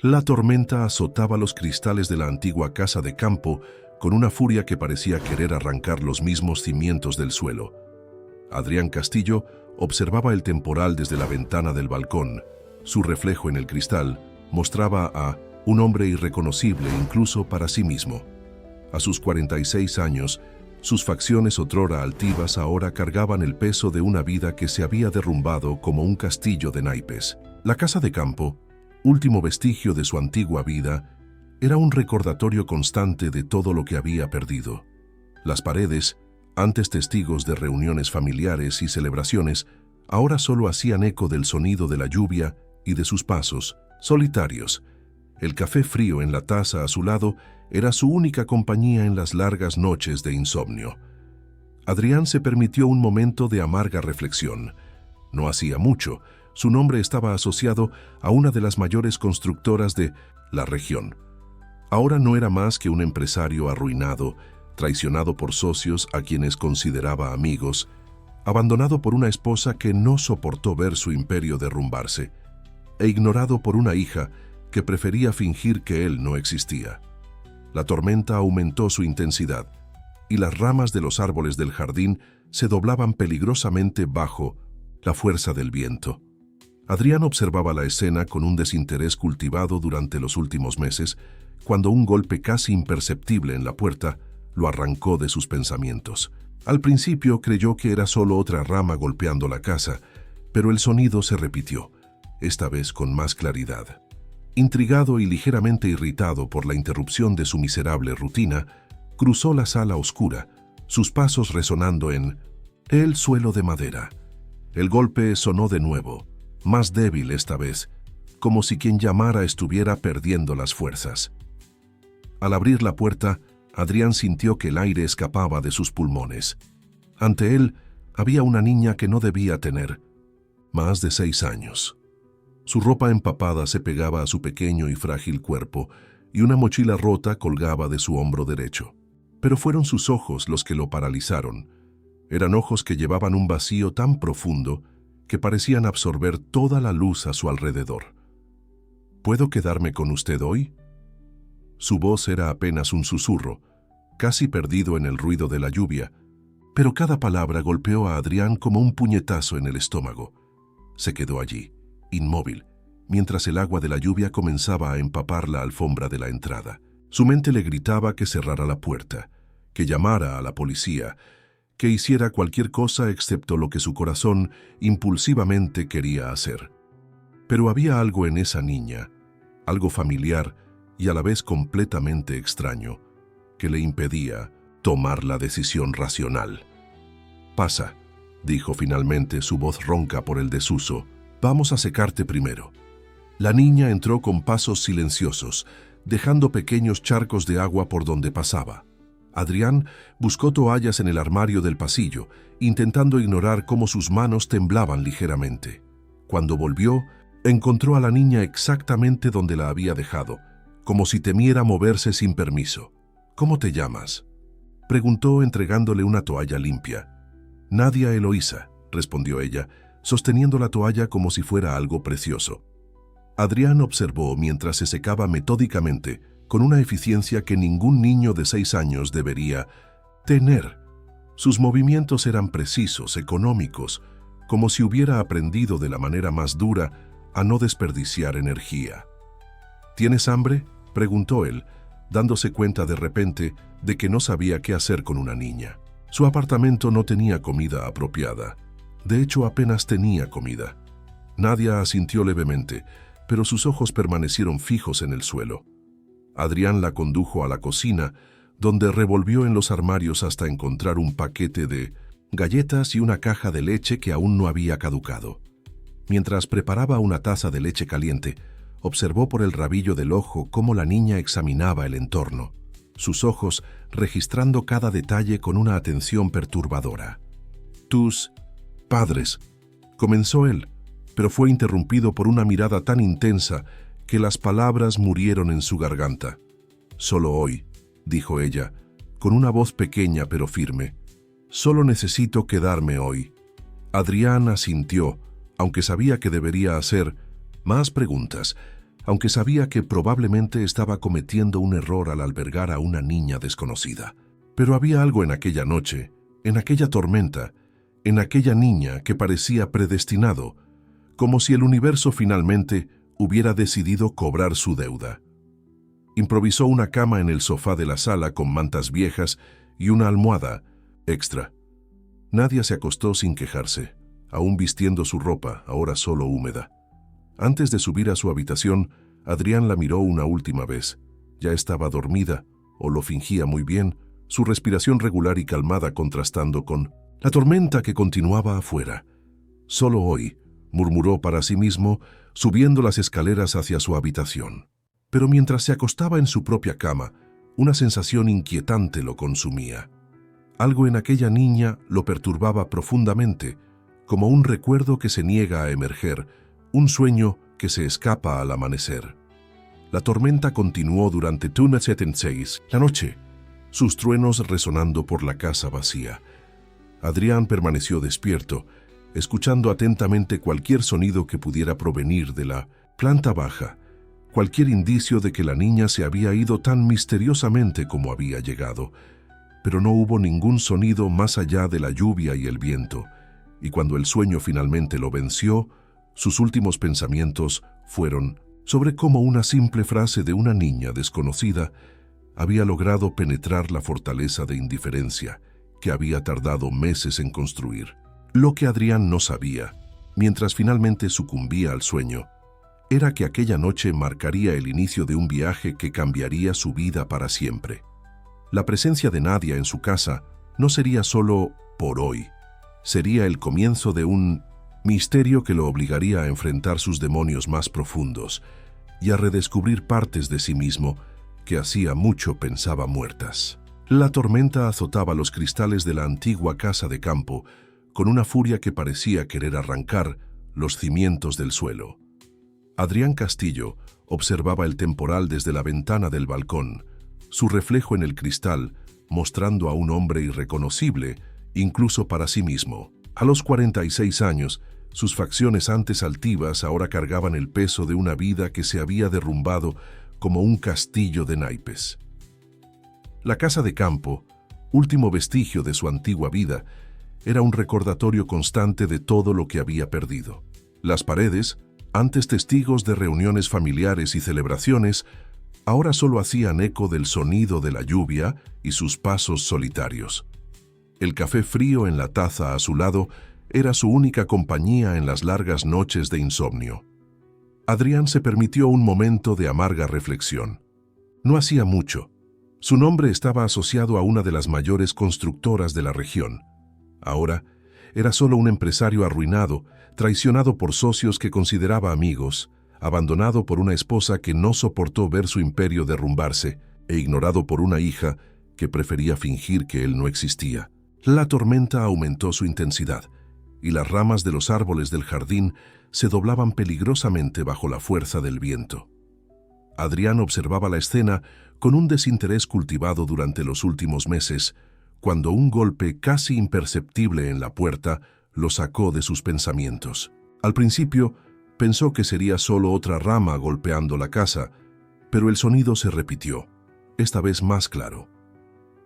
La tormenta azotaba los cristales de la antigua casa de campo con una furia que parecía querer arrancar los mismos cimientos del suelo. Adrián Castillo observaba el temporal desde la ventana del balcón. Su reflejo en el cristal mostraba a un hombre irreconocible incluso para sí mismo. A sus 46 años, sus facciones otrora altivas ahora cargaban el peso de una vida que se había derrumbado como un castillo de naipes. La casa de campo, último vestigio de su antigua vida, era un recordatorio constante de todo lo que había perdido. Las paredes, antes testigos de reuniones familiares y celebraciones, ahora solo hacían eco del sonido de la lluvia y de sus pasos, solitarios. El café frío en la taza a su lado era su única compañía en las largas noches de insomnio. Adrián se permitió un momento de amarga reflexión. No hacía mucho, su nombre estaba asociado a una de las mayores constructoras de la región. Ahora no era más que un empresario arruinado, traicionado por socios a quienes consideraba amigos, abandonado por una esposa que no soportó ver su imperio derrumbarse, e ignorado por una hija que prefería fingir que él no existía. La tormenta aumentó su intensidad, y las ramas de los árboles del jardín se doblaban peligrosamente bajo la fuerza del viento. Adrián observaba la escena con un desinterés cultivado durante los últimos meses, cuando un golpe casi imperceptible en la puerta lo arrancó de sus pensamientos. Al principio creyó que era solo otra rama golpeando la casa, pero el sonido se repitió, esta vez con más claridad. Intrigado y ligeramente irritado por la interrupción de su miserable rutina, cruzó la sala oscura, sus pasos resonando en el suelo de madera. El golpe sonó de nuevo, más débil esta vez, como si quien llamara estuviera perdiendo las fuerzas. Al abrir la puerta, Adrián sintió que el aire escapaba de sus pulmones. Ante él había una niña que no debía tener más de 6 años. Su ropa empapada se pegaba a su pequeño y frágil cuerpo, y una mochila rota colgaba de su hombro derecho. Pero fueron sus ojos los que lo paralizaron. Eran ojos que llevaban un vacío tan profundo que parecían absorber toda la luz a su alrededor. ¿Puedo quedarme con usted hoy? Su voz era apenas un susurro, casi perdido en el ruido de la lluvia, pero cada palabra golpeó a Adrián como un puñetazo en el estómago. Se quedó allí, inmóvil, mientras el agua de la lluvia comenzaba a empapar la alfombra de la entrada. Su mente le gritaba que cerrara la puerta, que llamara a la policía, que hiciera cualquier cosa excepto lo que su corazón impulsivamente quería hacer. Pero había algo en esa niña, algo familiar y a la vez completamente extraño, que le impedía tomar la decisión racional. «Pasa», dijo finalmente, su voz ronca por el desuso. «Vamos a secarte primero». La niña entró con pasos silenciosos, dejando pequeños charcos de agua por donde pasaba. Adrián buscó toallas en el armario del pasillo, intentando ignorar cómo sus manos temblaban ligeramente. Cuando volvió, encontró a la niña exactamente donde la había dejado, como si temiera moverse sin permiso. «¿Cómo te llamas?», preguntó entregándole una toalla limpia. «Nadia Eloísa», respondió ella, sosteniendo la toalla como si fuera algo precioso. Adrián observó mientras se secaba metódicamente, con una eficiencia que ningún niño de 6 años debería tener. Sus movimientos eran precisos, económicos, como si hubiera aprendido de la manera más dura a no desperdiciar energía. «¿Tienes hambre?», preguntó él, dándose cuenta de repente de que no sabía qué hacer con una niña. Su apartamento no tenía comida apropiada. De hecho, apenas tenía comida. Nadia asintió levemente, pero sus ojos permanecieron fijos en el suelo. Adrián la condujo a la cocina, donde revolvió en los armarios hasta encontrar un paquete de galletas y una caja de leche que aún no había caducado. Mientras preparaba una taza de leche caliente, observó por el rabillo del ojo cómo la niña examinaba el entorno, sus ojos registrando cada detalle con una atención perturbadora. «Tus padres», comenzó él, pero fue interrumpido por una mirada tan intensa que las palabras murieron en su garganta. «Solo hoy», dijo ella, con una voz pequeña pero firme. «Solo necesito quedarme hoy». Adrián asintió, aunque sabía que debería hacer más preguntas, aunque sabía que probablemente estaba cometiendo un error al albergar a una niña desconocida. Pero había algo en aquella noche, en aquella tormenta, en aquella niña que parecía predestinado, como si el universo finalmente hubiera decidido cobrar su deuda. Improvisó una cama en el sofá de la sala con mantas viejas y una almohada extra. Nadia se acostó sin quejarse, aún vistiendo su ropa, ahora solo húmeda. Antes de subir a su habitación, Adrián la miró una última vez. Ya estaba dormida, o lo fingía muy bien, su respiración regular y calmada contrastando con la tormenta que continuaba afuera. Solo hoy, murmuró para sí mismo, subiendo las escaleras hacia su habitación. Pero mientras se acostaba en su propia cama, una sensación inquietante lo consumía. Algo en aquella niña lo perturbaba profundamente, como un recuerdo que se niega a emerger, un sueño que se escapa al amanecer. La tormenta continuó durante toda la noche, sus truenos resonando por la casa vacía. Adrián permaneció despierto, escuchando atentamente cualquier sonido que pudiera provenir de la planta baja, cualquier indicio de que la niña se había ido tan misteriosamente como había llegado. Pero no hubo ningún sonido más allá de la lluvia y el viento, y cuando el sueño finalmente lo venció, sus últimos pensamientos fueron sobre cómo una simple frase de una niña desconocida había logrado penetrar la fortaleza de indiferencia que había tardado meses en construir. Lo que Adrián no sabía, mientras finalmente sucumbía al sueño, era que aquella noche marcaría el inicio de un viaje que cambiaría su vida para siempre. La presencia de Nadia en su casa no sería solo por hoy, sería el comienzo de un misterio que lo obligaría a enfrentar sus demonios más profundos y a redescubrir partes de sí mismo que hacía mucho pensaba muertas. La tormenta azotaba los cristales de la antigua casa de campo con una furia que parecía querer arrancar los cimientos del suelo. Adrián Castillo observaba el temporal desde la ventana del balcón, su reflejo en el cristal mostrando a un hombre irreconocible, incluso para sí mismo. A los 46 años, sus facciones antes altivas ahora cargaban el peso de una vida que se había derrumbado como un castillo de naipes. La casa de campo, último vestigio de su antigua vida, era un recordatorio constante de todo lo que había perdido. Las paredes, antes testigos de reuniones familiares y celebraciones, ahora solo hacían eco del sonido de la lluvia y sus pasos solitarios. El café frío en la taza a su lado era su única compañía en las largas noches de insomnio. Adrián se permitió un momento de amarga reflexión. No hacía mucho. Su nombre estaba asociado a una de las mayores constructoras de la región. Ahora, era solo un empresario arruinado, traicionado por socios que consideraba amigos, abandonado por una esposa que no soportó ver su imperio derrumbarse e ignorado por una hija que prefería fingir que él no existía. La tormenta aumentó su intensidad, y las ramas de los árboles del jardín se doblaban peligrosamente bajo la fuerza del viento. Adrián observaba la escena con un desinterés cultivado durante los últimos meses, cuando un golpe casi imperceptible en la puerta lo sacó de sus pensamientos. Al principio, pensó que sería solo otra rama golpeando la casa, pero el sonido se repitió, esta vez más claro.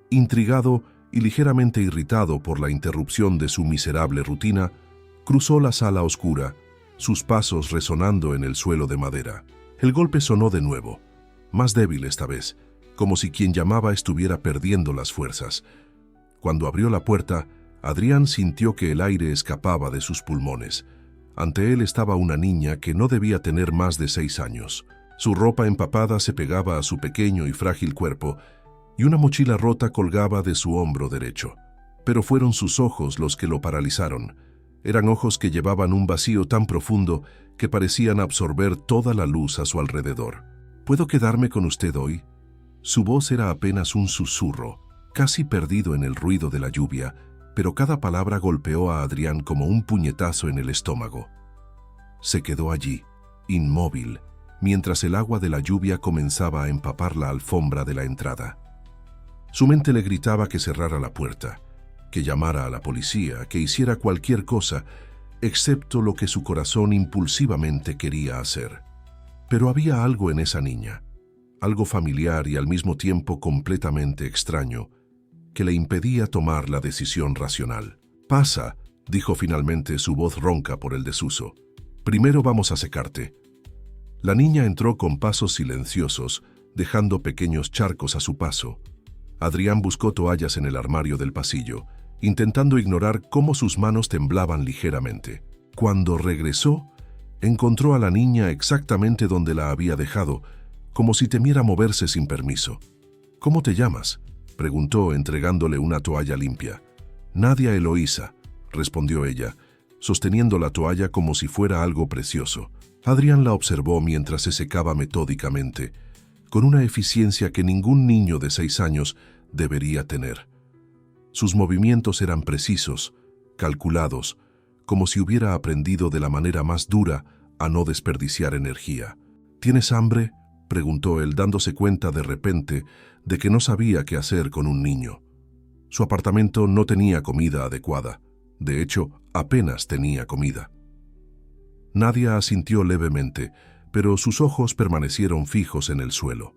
Intrigado y ligeramente irritado por la interrupción de su miserable rutina, cruzó la sala oscura, sus pasos resonando en el suelo de madera. El golpe sonó de nuevo, más débil esta vez, como si quien llamaba estuviera perdiendo las fuerzas. Cuando abrió la puerta, Adrián sintió que el aire escapaba de sus pulmones. Ante él estaba una niña que no debía tener más de 6 años. Su ropa empapada se pegaba a su pequeño y frágil cuerpo, y una mochila rota colgaba de su hombro derecho. Pero fueron sus ojos los que lo paralizaron. Eran ojos que llevaban un vacío tan profundo que parecían absorber toda la luz a su alrededor. ¿Puedo quedarme con usted hoy? Su voz era apenas un susurro, casi perdido en el ruido de la lluvia, pero cada palabra golpeó a Adrián como un puñetazo en el estómago. Se quedó allí, inmóvil, mientras el agua de la lluvia comenzaba a empapar la alfombra de la entrada. Su mente le gritaba que cerrara la puerta, que llamara a la policía, que hiciera cualquier cosa, excepto lo que su corazón impulsivamente quería hacer. Pero había algo en esa niña, algo familiar y al mismo tiempo completamente extraño, que le impedía tomar la decisión racional. «Pasa», dijo finalmente, su voz ronca por el desuso. «Primero vamos a secarte». La niña entró con pasos silenciosos, dejando pequeños charcos a su paso. Adrián buscó toallas en el armario del pasillo, intentando ignorar cómo sus manos temblaban ligeramente. Cuando regresó, encontró a la niña exactamente donde la había dejado, como si temiera moverse sin permiso. «¿Cómo te llamas?», preguntó, entregándole una toalla limpia. «Nadia Eloísa», respondió ella, sosteniendo la toalla como si fuera algo precioso. Adrián la observó mientras se secaba metódicamente, con una eficiencia que ningún niño de 6 años debería tener. Sus movimientos eran precisos, calculados, como si hubiera aprendido de la manera más dura a no desperdiciar energía. «¿Tienes hambre?», preguntó él, dándose cuenta de repente de que no sabía qué hacer con un niño. Su apartamento no tenía comida adecuada. De hecho, apenas tenía comida. Nadia asintió levemente, pero sus ojos permanecieron fijos en el suelo.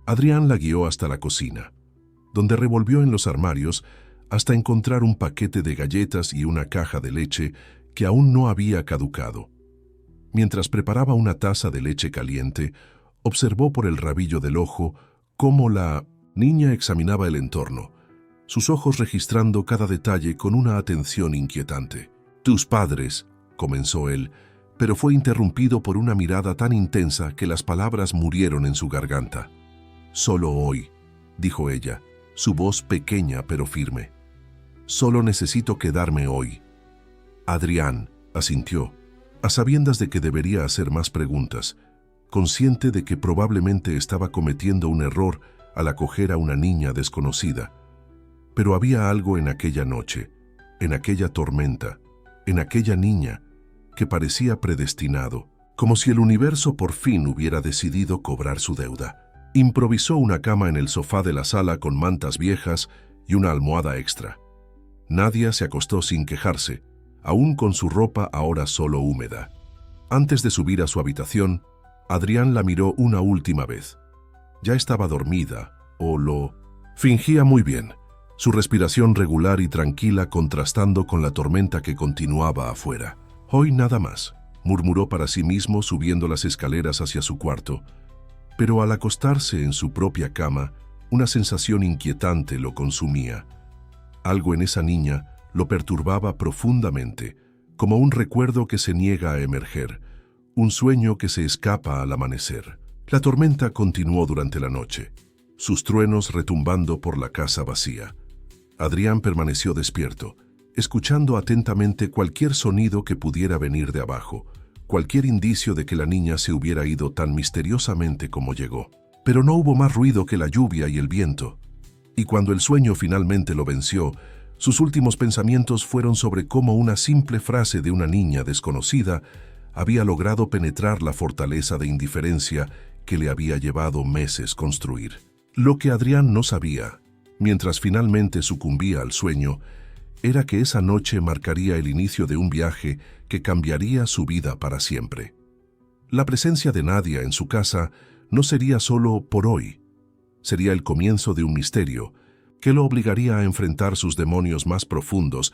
Adrián la guió hasta la cocina, donde revolvió en los armarios hasta encontrar un paquete de galletas y una caja de leche que aún no había caducado. Mientras preparaba una taza de leche caliente, observó por el rabillo del ojo cómo la niña examinaba el entorno, sus ojos registrando cada detalle con una atención inquietante. «Tus padres», comenzó él, pero fue interrumpido por una mirada tan intensa que las palabras murieron en su garganta. «Solo hoy», dijo ella, su voz pequeña pero firme. «Solo necesito quedarme hoy». Adrián asintió, a sabiendas de que debería hacer más preguntas, consciente de que probablemente estaba cometiendo un error al acoger a una niña desconocida. Pero había algo en aquella noche, en aquella tormenta, en aquella niña, que parecía predestinado, como si el universo por fin hubiera decidido cobrar su deuda. Improvisó una cama en el sofá de la sala con mantas viejas y una almohada extra. Nadia se acostó sin quejarse, aún con su ropa ahora solo húmeda. Antes de subir a su habitación, Adrián la miró una última vez. Ya estaba dormida, o lo fingía muy bien, su respiración regular y tranquila contrastando con la tormenta que continuaba afuera. «Hoy nada más», murmuró para sí mismo subiendo las escaleras hacia su cuarto, pero al acostarse en su propia cama, una sensación inquietante lo consumía. Algo en esa niña lo perturbaba profundamente, como un recuerdo que se niega a emerger, un sueño que se escapa al amanecer. La tormenta continuó durante la noche, sus truenos retumbando por la casa vacía. Adrián permaneció despierto, escuchando atentamente cualquier sonido que pudiera venir de abajo, cualquier indicio de que la niña se hubiera ido tan misteriosamente como llegó. Pero no hubo más ruido que la lluvia y el viento, y cuando el sueño finalmente lo venció, sus últimos pensamientos fueron sobre cómo una simple frase de una niña desconocida había logrado penetrar la fortaleza de indiferencia que le había llevado meses construir. Lo que Adrián no sabía, mientras finalmente sucumbía al sueño, era que esa noche marcaría el inicio de un viaje que cambiaría su vida para siempre. La presencia de Nadia en su casa no sería solo por hoy, sería el comienzo de un misterio que lo obligaría a enfrentar sus demonios más profundos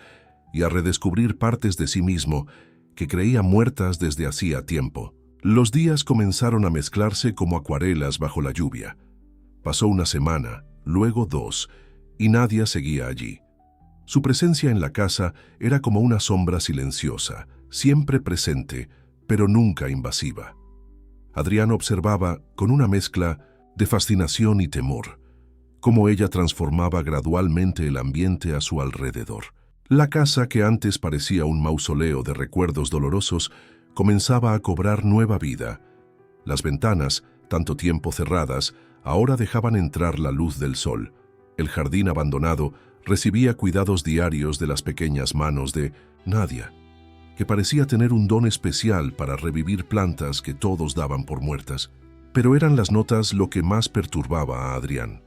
y a redescubrir partes de sí mismo que creía muertas desde hacía tiempo. Los días comenzaron a mezclarse como acuarelas bajo la lluvia. Pasó una semana, luego 2, y Nadia seguía allí. Su presencia en la casa era como una sombra silenciosa, siempre presente, pero nunca invasiva. Adrián observaba, con una mezcla de fascinación y temor, cómo ella transformaba gradualmente el ambiente a su alrededor. La casa, que antes parecía un mausoleo de recuerdos dolorosos, comenzaba a cobrar nueva vida. Las ventanas, tanto tiempo cerradas, ahora dejaban entrar la luz del sol. El jardín abandonado recibía cuidados diarios de las pequeñas manos de Nadia, que parecía tener un don especial para revivir plantas que todos daban por muertas. Pero eran las notas lo que más perturbaba a Adrián.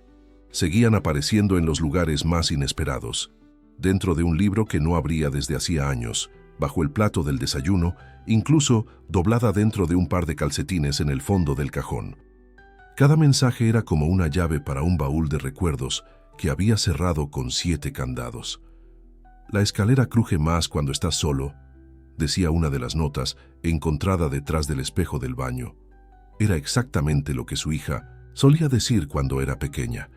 Seguían apareciendo en los lugares más inesperados, dentro de un libro que no abría desde hacía años, bajo el plato del desayuno, incluso doblada dentro de un par de calcetines en el fondo del cajón. Cada mensaje era como una llave para un baúl de recuerdos que había cerrado con 7 candados. La escalera cruje más cuando estás solo, decía una de las notas, encontrada detrás del espejo del baño. Era exactamente lo que su hija solía decir cuando era pequeña,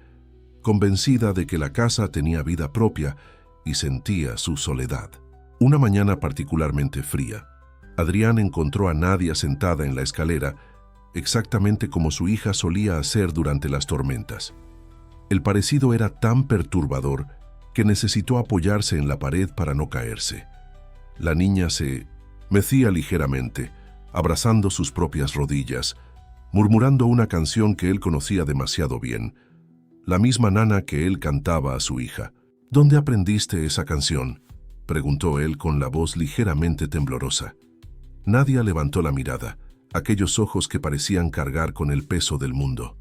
convencida de que la casa tenía vida propia y sentía su soledad. Una mañana particularmente fría, Adrián encontró a Nadia sentada en la escalera, exactamente como su hija solía hacer durante las tormentas. El parecido era tan perturbador que necesitó apoyarse en la pared para no caerse. La niña se mecía ligeramente, abrazando sus propias rodillas, murmurando una canción que él conocía demasiado bien, la misma nana que él cantaba a su hija. ¿Dónde aprendiste esa canción?, preguntó él con la voz ligeramente temblorosa. Nadia levantó la mirada, aquellos ojos que parecían cargar con el peso del mundo.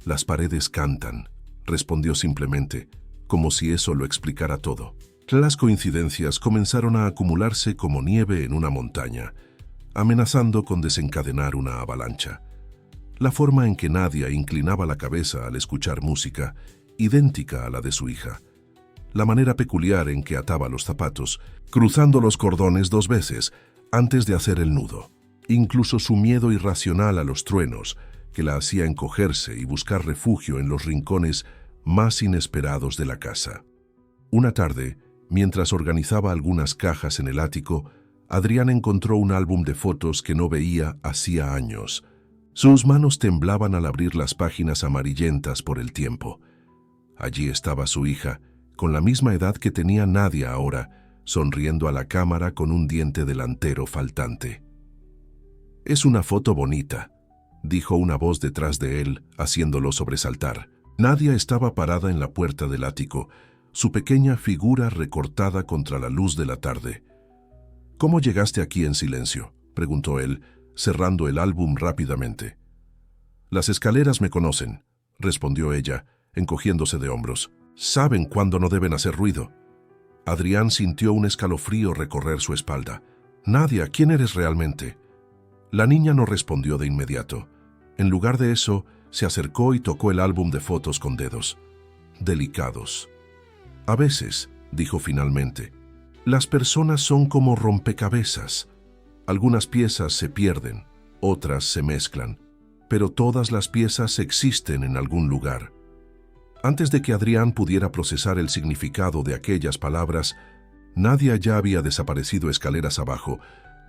Las paredes cantan, respondió simplemente, como si eso lo explicara todo. Las coincidencias comenzaron a acumularse como nieve en una montaña, amenazando con desencadenar una avalancha. La forma en que Nadia inclinaba la cabeza al escuchar música, idéntica a la de su hija. La manera peculiar en que ataba los zapatos, cruzando los cordones 2 veces antes de hacer el nudo. Incluso su miedo irracional a los truenos, que la hacía encogerse y buscar refugio en los rincones más inesperados de la casa. Una tarde, mientras organizaba algunas cajas en el ático, Adrián encontró un álbum de fotos que no veía hacía años. Sus manos temblaban al abrir las páginas amarillentas por el tiempo. Allí estaba su hija, con la misma edad que tenía Nadia ahora, sonriendo a la cámara con un diente delantero faltante. «Es una foto bonita», dijo una voz detrás de él, haciéndolo sobresaltar. Nadia estaba parada en la puerta del ático, su pequeña figura recortada contra la luz de la tarde. «¿Cómo llegaste aquí en silencio?», preguntó él, cerrando el álbum rápidamente. «Las escaleras me conocen», respondió ella, encogiéndose de hombros. «Saben cuándo no deben hacer ruido». Adrián sintió un escalofrío recorrer su espalda. «Nadia, ¿quién eres realmente?». La niña no respondió de inmediato. En lugar de eso, se acercó y tocó el álbum de fotos con dedos delicados. «A veces», dijo finalmente, «las personas son como rompecabezas. Algunas piezas se pierden, otras se mezclan, pero todas las piezas existen en algún lugar». Antes de que Adrián pudiera procesar el significado de aquellas palabras, Nadia ya había desaparecido escaleras abajo,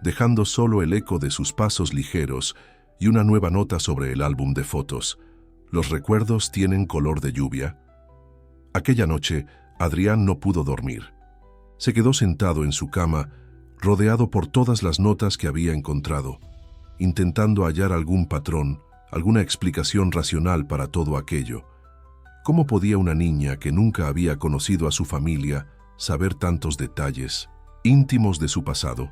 dejando solo el eco de sus pasos ligeros y una nueva nota sobre el álbum de fotos. «Los recuerdos tienen color de lluvia». Aquella noche, Adrián no pudo dormir. Se quedó sentado en su cama, rodeado por todas las notas que había encontrado, intentando hallar algún patrón, alguna explicación racional para todo aquello. ¿Cómo podía una niña que nunca había conocido a su familia saber tantos detalles íntimos de su pasado?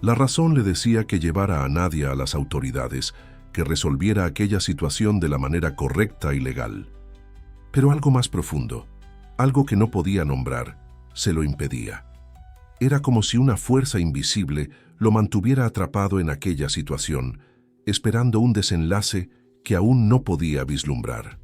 La razón le decía que llevara a Nadia a las autoridades, que resolviera aquella situación de la manera correcta y legal. Pero algo más profundo, algo que no podía nombrar, se lo impedía. Era como si una fuerza invisible lo mantuviera atrapado en aquella situación, esperando un desenlace que aún no podía vislumbrar.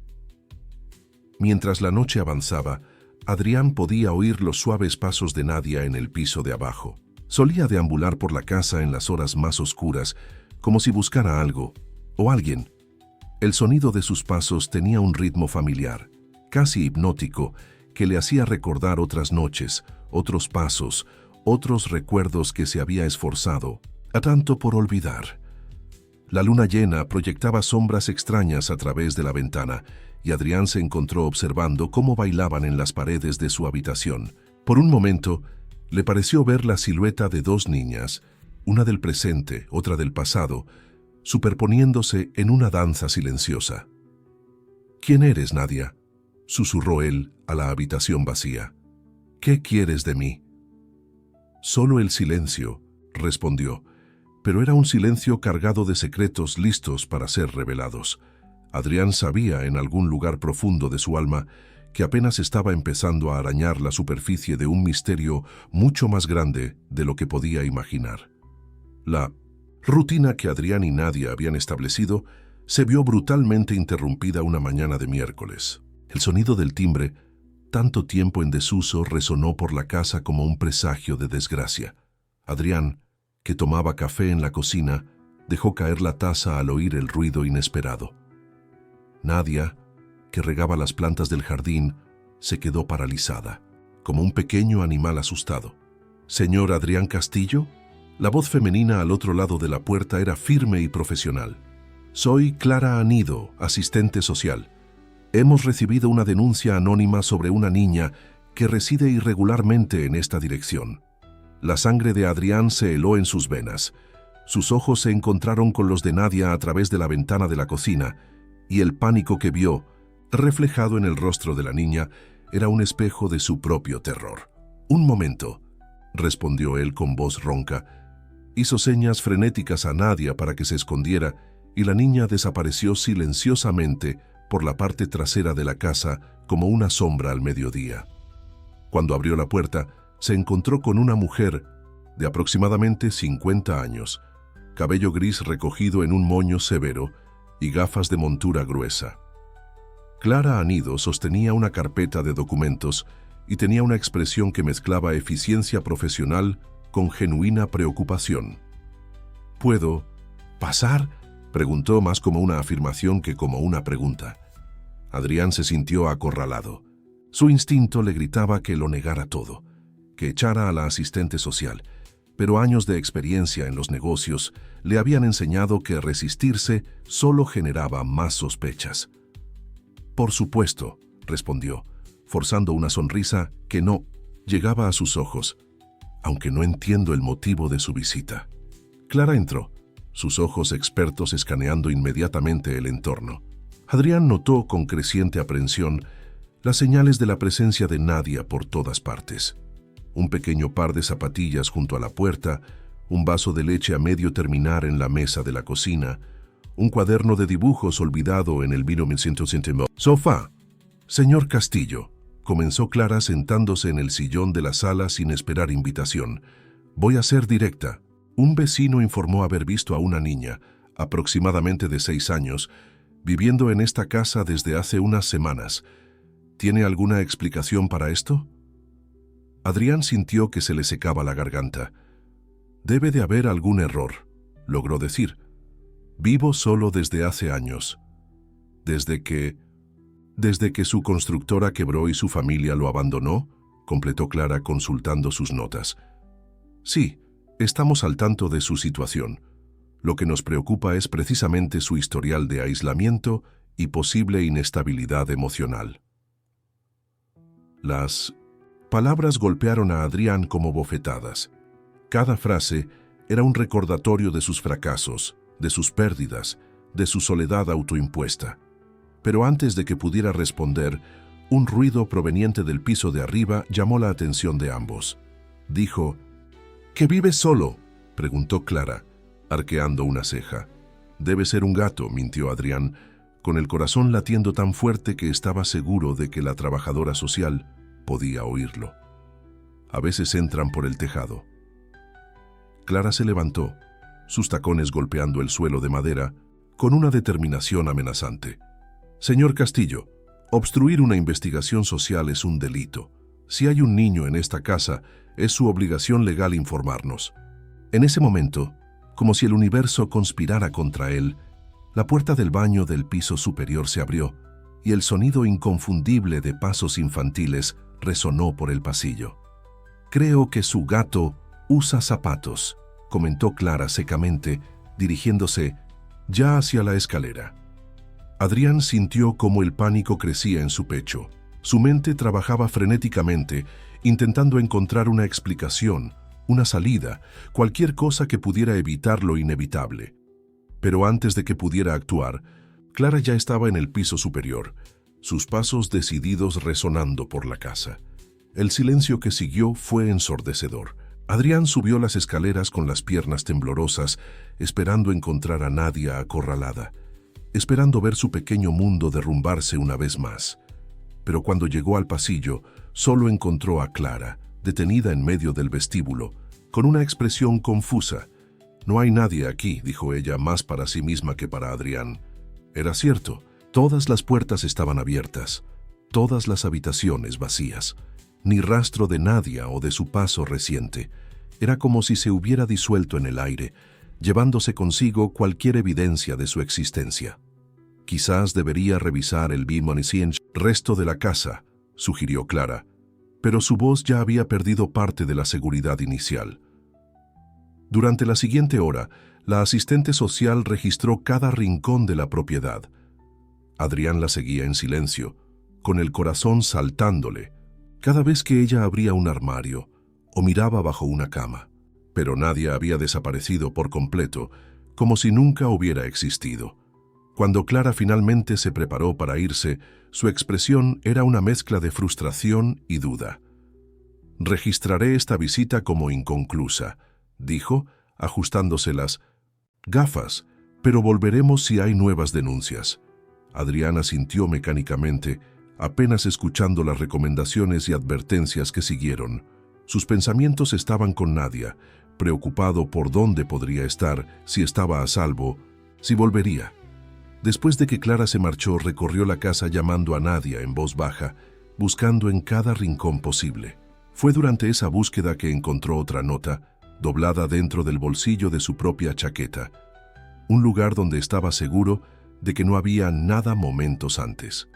Mientras la noche avanzaba, Adrián podía oír los suaves pasos de Nadia en el piso de abajo. Solía deambular por la casa en las horas más oscuras, como si buscara algo o alguien. El sonido de sus pasos tenía un ritmo familiar, casi hipnótico, que le hacía recordar otras noches, otros pasos, otros recuerdos que se había esforzado a tanto por olvidar. La luna llena proyectaba sombras extrañas a través de la ventana, y Adrián se encontró observando cómo bailaban en las paredes de su habitación. Por un momento, le pareció ver la silueta de 2 niñas, una del presente, otra del pasado, superponiéndose en una danza silenciosa. «¿Quién eres, Nadia?», susurró él a la habitación vacía. «¿Qué quieres de mí?». «Solo el silencio», respondió, pero era un silencio cargado de secretos listos para ser revelados. Adrián sabía en algún lugar profundo de su alma que apenas estaba empezando a arañar la superficie de un misterio mucho más grande de lo que podía imaginar. La rutina que Adrián y Nadia habían establecido se vio brutalmente interrumpida una mañana de miércoles. El sonido del timbre, tanto tiempo en desuso, resonó por la casa como un presagio de desgracia. Adrián, que tomaba café en la cocina, dejó caer la taza al oír el ruido inesperado. Nadia, que regaba las plantas del jardín, se quedó paralizada, como un pequeño animal asustado. «¿Señor Adrián Castillo?» La voz femenina al otro lado de la puerta era firme y profesional. «Soy Clara Anido, asistente social. Hemos recibido una denuncia anónima sobre una niña que reside irregularmente en esta dirección. La sangre de Adrián se heló en sus venas. Sus ojos se encontraron con los de Nadia a través de la ventana de la cocina, y el pánico que vio, reflejado en el rostro de la niña, era un espejo de su propio terror». «Un momento», respondió él con voz ronca. Hizo señas frenéticas a Nadia para que se escondiera, y la niña desapareció silenciosamente por la parte trasera de la casa como una sombra al mediodía. Cuando abrió la puerta, se encontró con una mujer de aproximadamente 50 años, cabello gris recogido en un moño severo y gafas de montura gruesa. Clara Anido sostenía una carpeta de documentos y tenía una expresión que mezclaba eficiencia profesional con genuina preocupación. «¿Puedo pasar?», preguntó, más como una afirmación que como una pregunta. Adrián se sintió acorralado. Su instinto le gritaba que lo negara todo, que echara a la asistente social, pero años de experiencia en los negocios le habían enseñado que resistirse solo generaba más sospechas. «Por supuesto», respondió, forzando una sonrisa que no llegaba a sus ojos, «aunque no entiendo el motivo de su visita». Clara entró, sus ojos expertos escaneando inmediatamente el entorno. Adrián notó con creciente aprensión las señales de la presencia de Nadia por todas partes. Un pequeño par de zapatillas junto a la puerta, un vaso de leche a medio terminar en la mesa de la cocina, un cuaderno de dibujos olvidado en el 1970. «Sofá. Señor Castillo», comenzó Clara sentándose en el sillón de la sala sin esperar invitación. «Voy a ser directa. Un vecino informó haber visto a una niña, aproximadamente de 6 años, viviendo en esta casa desde hace unas semanas. ¿Tiene alguna explicación para esto?» Adrián sintió que se le secaba la garganta. «Debe de haber algún error», logró decir. «Vivo solo desde hace años. Desde que su constructora quebró y su familia lo abandonó», completó Clara consultando sus notas. «Sí, estamos al tanto de su situación. Lo que nos preocupa es precisamente su historial de aislamiento y posible inestabilidad emocional». Las palabras golpearon a Adrián como bofetadas. Cada frase era un recordatorio de sus fracasos, de sus pérdidas, de su soledad autoimpuesta. Pero antes de que pudiera responder, un ruido proveniente del piso de arriba llamó la atención de ambos. Dijo: «¿Que vives solo?», preguntó Clara, arqueando una ceja. «Debe ser un gato», mintió Adrián, con el corazón latiendo tan fuerte que estaba seguro de que la trabajadora social podía oírlo. «A veces entran por el tejado». Clara se levantó, sus tacones golpeando el suelo de madera, con una determinación amenazante. «Señor Castillo, obstruir una investigación social es un delito. Si hay un niño en esta casa, es su obligación legal informarnos». En ese momento, como si el universo conspirara contra él, la puerta del baño del piso superior se abrió y el sonido inconfundible de pasos infantiles resonó por el pasillo. «Creo que su gato usa zapatos», comentó Clara secamente, dirigiéndose ya hacia la escalera. Adrián sintió cómo el pánico crecía en su pecho. Su mente trabajaba frenéticamente, intentando encontrar una explicación, una salida, cualquier cosa que pudiera evitar lo inevitable. Pero antes de que pudiera actuar, Clara ya estaba en el piso superior, sus pasos decididos resonando por la casa. El silencio que siguió fue ensordecedor. Adrián subió las escaleras con las piernas temblorosas, esperando encontrar a Nadia acorralada, esperando ver su pequeño mundo derrumbarse una vez más. pero cuando llegó al pasillo, solo encontró a Clara, detenida en medio del vestíbulo, con una expresión confusa. «No hay nadie aquí», dijo ella, más para sí misma que para Adrián. Era cierto, todas las puertas estaban abiertas, todas las habitaciones vacías, ni rastro de Nadia o de su paso reciente. Era como si se hubiera disuelto en el aire, llevándose consigo cualquier evidencia de su existencia. «Quizás debería revisar el resto de la casa», sugirió Clara, pero su voz ya había perdido parte de la seguridad inicial. Durante la siguiente hora, la asistente social registró cada rincón de la propiedad. Adrián la seguía en silencio, con el corazón saltándole, cada vez que ella abría un armario o miraba bajo una cama. Pero Nadia había desaparecido por completo, como si nunca hubiera existido. Cuando Clara finalmente se preparó para irse, su expresión era una mezcla de frustración y duda. «Registraré esta visita como inconclusa», dijo, ajustándose las gafas, «pero volveremos si hay nuevas denuncias». Adrián asintió mecánicamente, apenas escuchando las recomendaciones y advertencias que siguieron. Sus pensamientos estaban con Nadia, preocupado por dónde podría estar, si estaba a salvo, si volvería. Después de que Clara se marchó, recorrió la casa llamando a Nadia en voz baja, buscando en cada rincón posible. Fue durante esa búsqueda que encontró otra nota, doblada dentro del bolsillo de su propia chaqueta, un lugar donde estaba seguro de que no había nada momentos antes.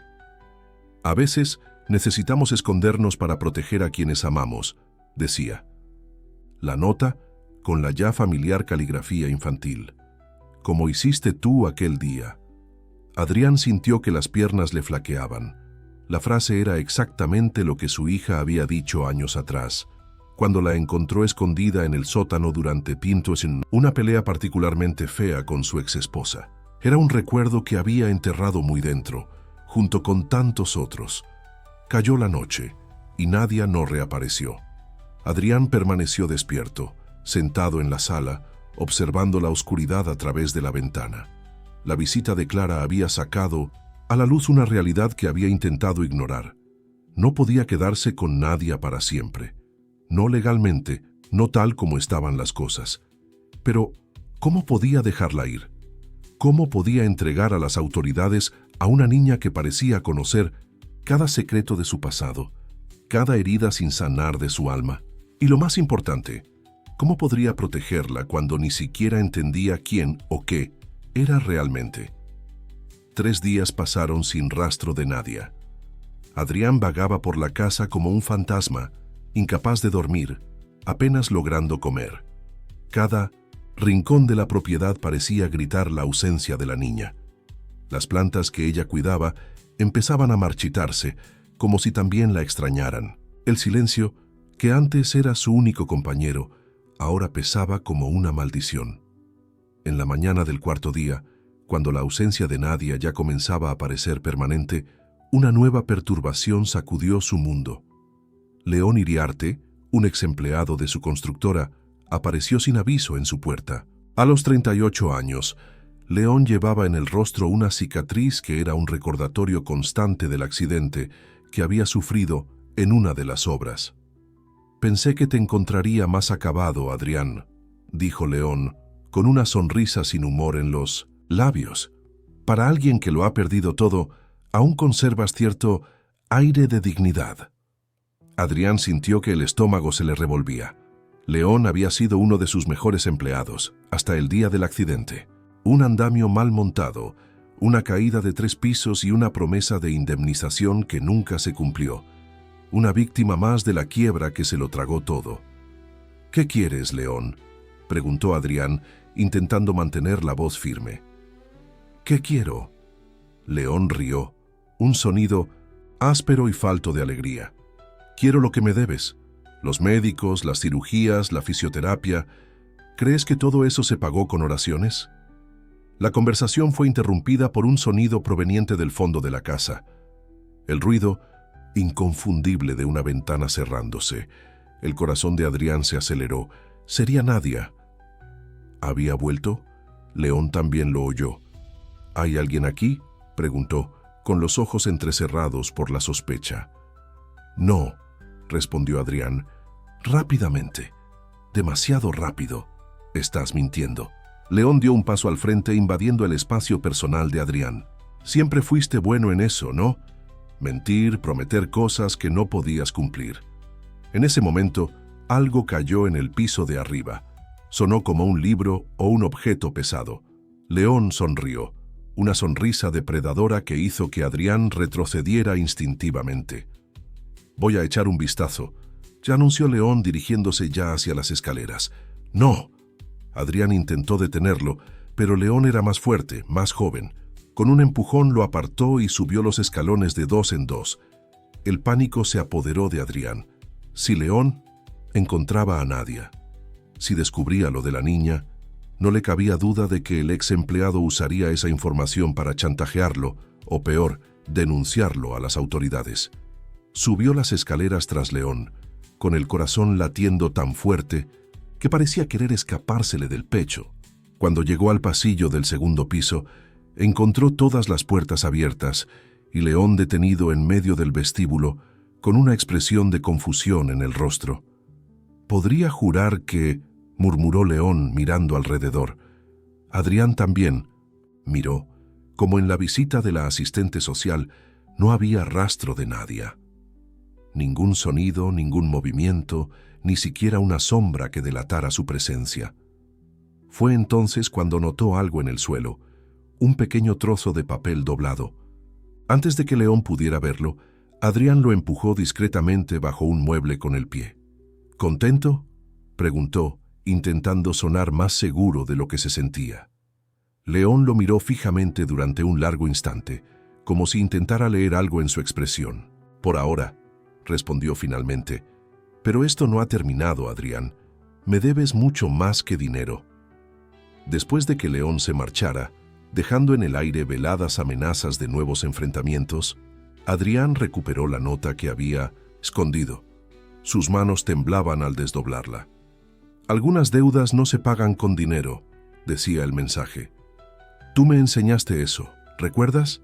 «A veces necesitamos escondernos para proteger a quienes amamos», decía. La nota, con la ya familiar caligrafía infantil. «Como hiciste tú aquel día». Adrián sintió que las piernas le flaqueaban. La frase era exactamente lo que su hija había dicho años atrás, cuando la encontró escondida en el sótano durante una pelea particularmente fea con su exesposa. Era un recuerdo que había enterrado muy dentro, junto con tantos otros. Cayó la noche, y Nadia no reapareció. Adrián permaneció despierto, sentado en la sala, observando la oscuridad a través de la ventana. La visita de Clara había sacado a la luz una realidad que había intentado ignorar. No podía quedarse con Nadia para siempre. No legalmente, no tal como estaban las cosas. Pero, ¿cómo podía dejarla ir? ¿Cómo podía entregar a las autoridades a una niña que parecía conocer cada secreto de su pasado, cada herida sin sanar de su alma? Y lo más importante, ¿cómo podría protegerla cuando ni siquiera entendía quién o qué era realmente? 3 días pasaron sin rastro de Nadia. Adrián vagaba por la casa como un fantasma, incapaz de dormir, apenas logrando comer. Cada rincón de la propiedad parecía gritar la ausencia de la niña. Las plantas que ella cuidaba empezaban a marchitarse, como si también la extrañaran. El silencio, que antes era su único compañero, ahora pesaba como una maldición. En la mañana del 4.º día, cuando la ausencia de Nadia ya comenzaba a parecer permanente, una nueva perturbación sacudió su mundo. León Iriarte, un ex empleado de su constructora, apareció sin aviso en su puerta. A los 38 años, León llevaba en el rostro una cicatriz que era un recordatorio constante del accidente que había sufrido en una de las obras. «Pensé que te encontraría más acabado, Adrián», dijo León, con una sonrisa sin humor en los labios. «Para alguien que lo ha perdido todo, aún conservas cierto aire de dignidad». Adrián sintió que el estómago se le revolvía. León había sido uno de sus mejores empleados, hasta el día del accidente. Un andamio mal montado, una caída de 3 pisos y una promesa de indemnización que nunca se cumplió. Una víctima más de la quiebra que se lo tragó todo. «¿Qué quieres, León?», preguntó Adrián, intentando mantener la voz firme. «¿Qué quiero?». León rió, un sonido áspero y falto de alegría. «Quiero lo que me debes. Los médicos, las cirugías, la fisioterapia. ¿Crees que todo eso se pagó con oraciones?». La conversación fue interrumpida por un sonido proveniente del fondo de la casa. El ruido inconfundible de una ventana cerrándose. El corazón de Adrián se aceleró. Sería Nadia. ¿Había vuelto? León también lo oyó. «¿Hay alguien aquí?», preguntó. con los ojos entrecerrados por la sospecha. «No», respondió Adrián, «rápidamente, demasiado rápido. Estás mintiendo». León dio un paso al frente invadiendo el espacio personal de Adrián. «Siempre fuiste bueno en eso, ¿no? Mentir, prometer cosas que no podías cumplir». En ese momento, algo cayó en el piso de arriba. Sonó como un libro o un objeto pesado. León sonrió, una sonrisa depredadora que hizo que Adrián retrocediera instintivamente. «Voy a echar un vistazo», ya anunció León dirigiéndose ya hacia las escaleras. «No». Adrián intentó detenerlo, pero León era más fuerte, más joven. Con un empujón lo apartó y subió los escalones de 2 en 2. El pánico se apoderó de Adrián. Si León encontraba a Nadia, si descubría lo de la niña, no le cabía duda de que el ex empleado usaría esa información para chantajearlo, o peor, denunciarlo a las autoridades. Subió las escaleras tras León, con el corazón latiendo tan fuerte que parecía querer escapársele del pecho. Cuando llegó al pasillo del segundo piso, encontró todas las puertas abiertas y León detenido en medio del vestíbulo, con una expresión de confusión en el rostro. «Podría jurar que», murmuró León mirando alrededor. Adrián también miró. Como en la visita de la asistente social, no había rastro de Nadia. Ningún sonido, ningún movimiento, ni siquiera una sombra que delatara su presencia. Fue entonces cuando notó algo en el suelo, un pequeño trozo de papel doblado. Antes de que León pudiera verlo, Adrián lo empujó discretamente bajo un mueble con el pie. «¿Contento?», preguntó, intentando sonar más seguro de lo que se sentía. León lo miró fijamente durante un largo instante, como si intentara leer algo en su expresión. «Por ahora», respondió finalmente. «Pero esto no ha terminado, Adrián. Me debes mucho más que dinero». Después de que León se marchara, dejando en el aire veladas amenazas de nuevos enfrentamientos, Adrián recuperó la nota que había escondido. Sus manos temblaban al desdoblarla. «Algunas deudas no se pagan con dinero», decía el mensaje. «Tú me enseñaste eso, ¿recuerdas?».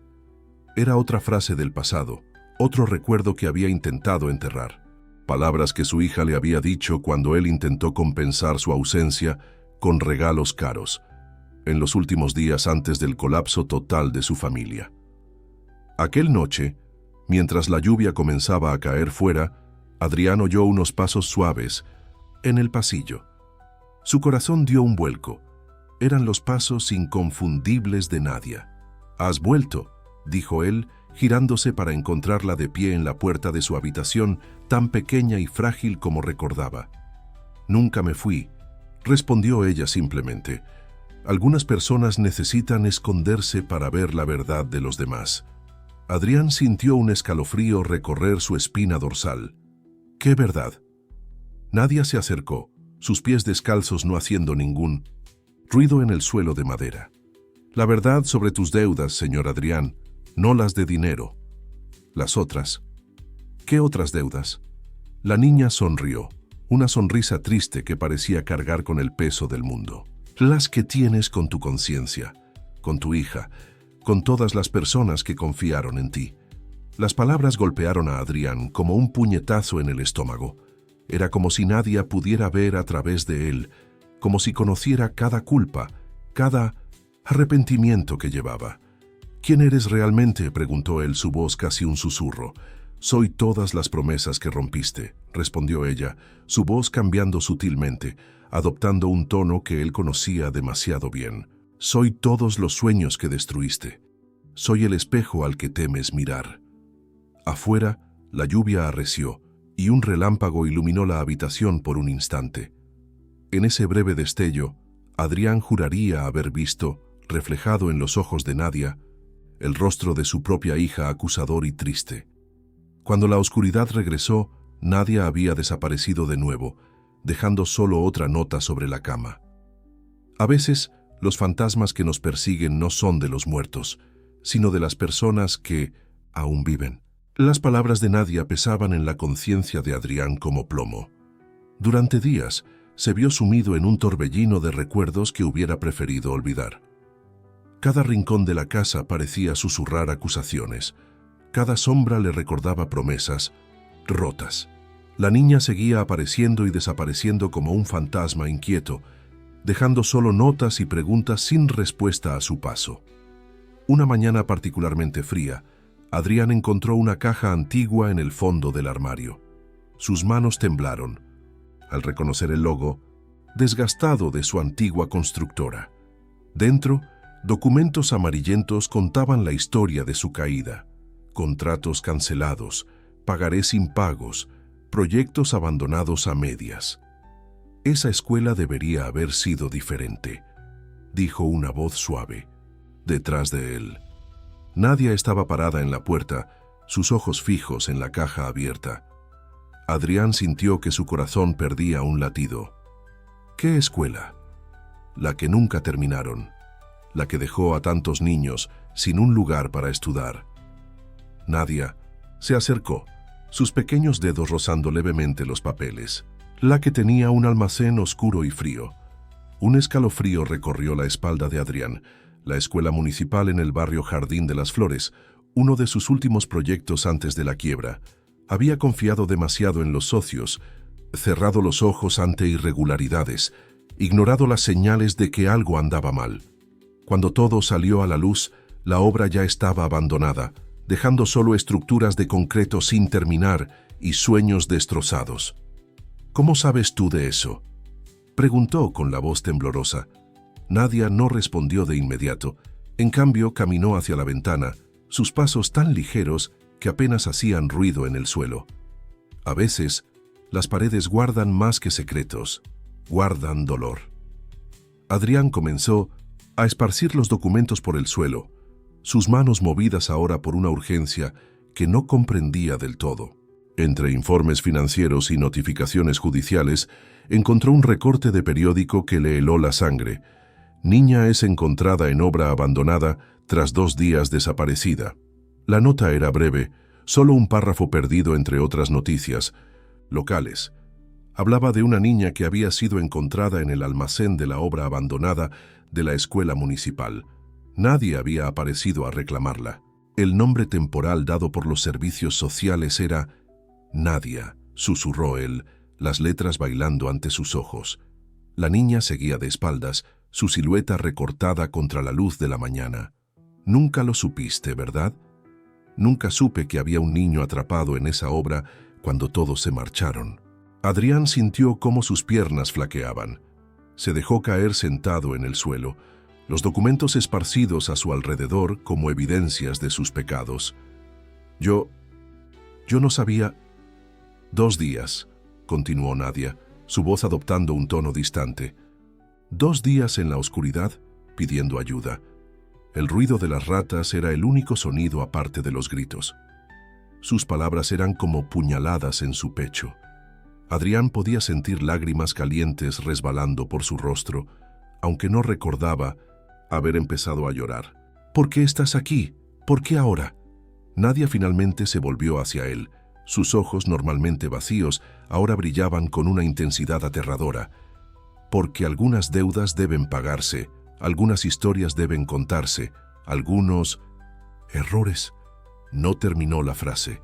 Era otra frase del pasado, otro recuerdo que había intentado enterrar. Palabras que su hija le había dicho cuando él intentó compensar su ausencia con regalos caros, en los últimos días antes del colapso total de su familia. Aquel noche, mientras la lluvia comenzaba a caer fuera, Adrián oyó unos pasos suaves en el pasillo. Su corazón dio un vuelco. Eran los pasos inconfundibles de Nadia. «¿Has vuelto?», dijo él, girándose para encontrarla de pie en la puerta de su habitación, tan pequeña y frágil como recordaba. «Nunca me fui», respondió ella simplemente. «Algunas personas necesitan esconderse para ver la verdad de los demás». Adrián sintió un escalofrío recorrer su espina dorsal. «¿Qué verdad?». Nadia se acercó, sus pies descalzos no haciendo ningún ruido en el suelo de madera. «La verdad sobre tus deudas, señor Adrián, no las de dinero». «¿Las otras?». «¿Qué otras deudas?». La niña sonrió, una sonrisa triste que parecía cargar con el peso del mundo. «Las que tienes con tu conciencia, con tu hija, con todas las personas que confiaron en ti». Las palabras golpearon a Adrián como un puñetazo en el estómago. Era como si Nadia pudiera ver a través de él, como si conociera cada culpa, cada arrepentimiento que llevaba. «¿Quién eres realmente?», preguntó él, su voz casi un susurro. «Soy todas las promesas que rompiste», respondió ella, su voz cambiando sutilmente, adoptando un tono que él conocía demasiado bien. «Soy todos los sueños que destruiste. Soy el espejo al que temes mirar». Afuera, la lluvia arreció y un relámpago iluminó la habitación por un instante. En ese breve destello, Adrián juraría haber visto, reflejado en los ojos de Nadia, el rostro de su propia hija acusador y triste. Cuando la oscuridad regresó, Nadia había desaparecido de nuevo, dejando solo otra nota sobre la cama. A veces, los fantasmas que nos persiguen no son de los muertos, sino de las personas que aún viven. Las palabras de Nadia pesaban en la conciencia de Adrián como plomo. Durante días, se vio sumido en un torbellino de recuerdos que hubiera preferido olvidar. Cada rincón de la casa parecía susurrar acusaciones. Cada sombra le recordaba promesas rotas. La niña seguía apareciendo y desapareciendo como un fantasma inquieto, dejando solo notas y preguntas sin respuesta a su paso. Una mañana particularmente fría, Adrián encontró una caja antigua en el fondo del armario. Sus manos temblaron al reconocer el logo, desgastado de su antigua constructora. Dentro, documentos amarillentos contaban la historia de su caída. Contratos cancelados, pagarés impagos, proyectos abandonados a medias. Esa escuela debería haber sido diferente, dijo una voz suave, detrás de él. Nadia estaba parada en la puerta, sus ojos fijos en la caja abierta. Adrián sintió que su corazón perdía un latido. ¿Qué escuela? La que nunca terminaron, la que dejó a tantos niños sin un lugar para estudiar. Nadia se acercó, sus pequeños dedos rozando levemente los papeles. La que tenía un almacén oscuro y frío. Un escalofrío recorrió la espalda de Adrián. La escuela municipal en el barrio Jardín de las Flores, uno de sus últimos proyectos antes de la quiebra. Había confiado demasiado en los socios, cerrado los ojos ante irregularidades, ignorado las señales de que algo andaba mal. Cuando todo salió a la luz, la obra ya estaba abandonada, dejando solo estructuras de concreto sin terminar y sueños destrozados. ¿Cómo sabes tú de eso?, preguntó con la voz temblorosa. Nadia no respondió de inmediato. En cambio, caminó hacia la ventana, sus pasos tan ligeros que apenas hacían ruido en el suelo. A veces, las paredes guardan más que secretos, guardan dolor. Adrián comenzó a esparcir los documentos por el suelo, sus manos movidas ahora por una urgencia que no comprendía del todo. Entre informes financieros y notificaciones judiciales, encontró un recorte de periódico que le heló la sangre. Niña es encontrada en obra abandonada tras 2 días desaparecida. La nota era breve, solo un párrafo perdido entre otras noticias locales. Hablaba de una niña que había sido encontrada en el almacén de la obra abandonada de la escuela municipal. Nadie había aparecido a reclamarla. El nombre temporal dado por los servicios sociales era Nadia, susurró él, las letras bailando ante sus ojos. La niña seguía de espaldas, su silueta recortada contra la luz de la mañana. Nunca lo supiste, ¿verdad? Nunca supe que había un niño atrapado en esa obra cuando todos se marcharon. Adrián sintió cómo sus piernas flaqueaban. Se dejó caer sentado en el suelo, los documentos esparcidos a su alrededor como evidencias de sus pecados. Yo no sabía. 2 días, continuó Nadia, su voz adoptando un tono distante. 2 días en la oscuridad, pidiendo ayuda. El ruido de las ratas era el único sonido aparte de los gritos. Sus palabras eran como puñaladas en su pecho. Adrián podía sentir lágrimas calientes resbalando por su rostro, aunque no recordaba haber empezado a llorar. ¿Por qué estás aquí? ¿Por qué ahora? Nadia finalmente se volvió hacia él. Sus ojos, normalmente vacíos, ahora brillaban con una intensidad aterradora. Porque algunas deudas deben pagarse, algunas historias deben contarse, algunos errores. No terminó la frase.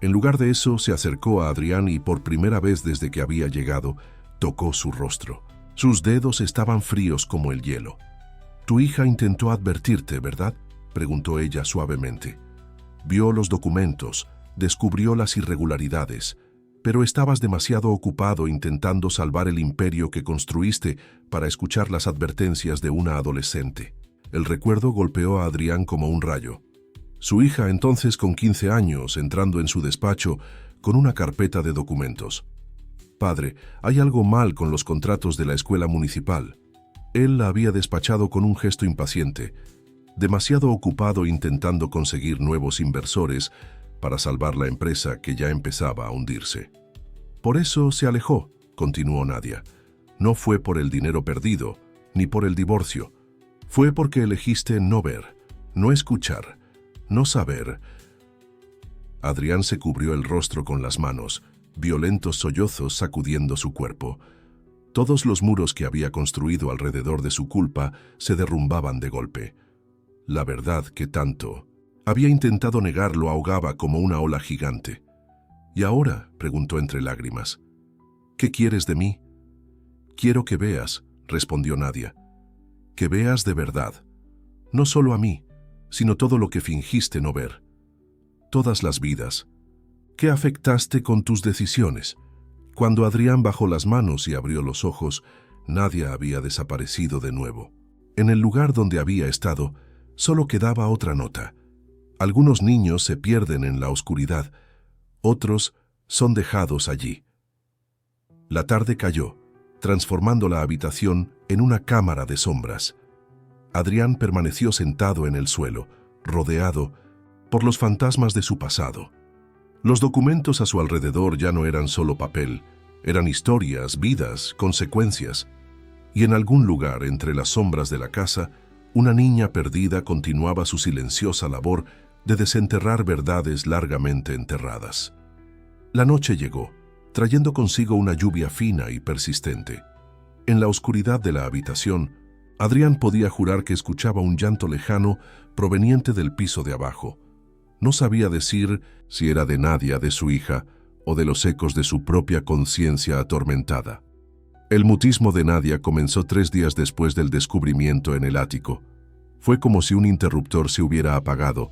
En lugar de eso, se acercó a Adrián y por primera vez desde que había llegado, tocó su rostro. Sus dedos estaban fríos como el hielo. «Tu hija intentó advertirte, ¿verdad?», preguntó ella suavemente. «Vio los documentos, descubrió las irregularidades, pero estabas demasiado ocupado intentando salvar el imperio que construiste para escuchar las advertencias de una adolescente». El recuerdo golpeó a Adrián como un rayo. Su hija entonces con 15 años, entrando en su despacho con una carpeta de documentos. «Padre, hay algo mal con los contratos de la escuela municipal». Él la había despachado con un gesto impaciente, demasiado ocupado intentando conseguir nuevos inversores para salvar la empresa que ya empezaba a hundirse. «Por eso se alejó», continuó Nadia. «No fue por el dinero perdido, ni por el divorcio. Fue porque elegiste no ver, no escuchar, no saber». Adrián se cubrió el rostro con las manos, violentos sollozos sacudiendo su cuerpo. Todos los muros que había construido alrededor de su culpa se derrumbaban de golpe. La verdad que tanto había intentado negar lo ahogaba como una ola gigante. ¿Y ahora?, preguntó entre lágrimas. ¿Qué quieres de mí? Quiero que veas, respondió Nadia. Que veas de verdad. No solo a mí, sino todo lo que fingiste no ver. Todas las vidas. ¿Qué afectaste con tus decisiones? Cuando Adrián bajó las manos y abrió los ojos, Nadia había desaparecido de nuevo. En el lugar donde había estado, solo quedaba otra nota. Algunos niños se pierden en la oscuridad, otros son dejados allí. La tarde cayó, transformando la habitación en una cámara de sombras. Adrián permaneció sentado en el suelo, rodeado por los fantasmas de su pasado. Los documentos a su alrededor ya no eran solo papel, eran historias, vidas, consecuencias. Y en algún lugar entre las sombras de la casa, una niña perdida continuaba su silenciosa labor de desenterrar verdades largamente enterradas. La noche llegó, trayendo consigo una lluvia fina y persistente. En la oscuridad de la habitación, Adrián podía jurar que escuchaba un llanto lejano proveniente del piso de abajo. No sabía decir si era de Nadia, de su hija, o de los ecos de su propia conciencia atormentada. El mutismo de Nadia comenzó 3 días después del descubrimiento en el ático. Fue como si un interruptor se hubiera apagado.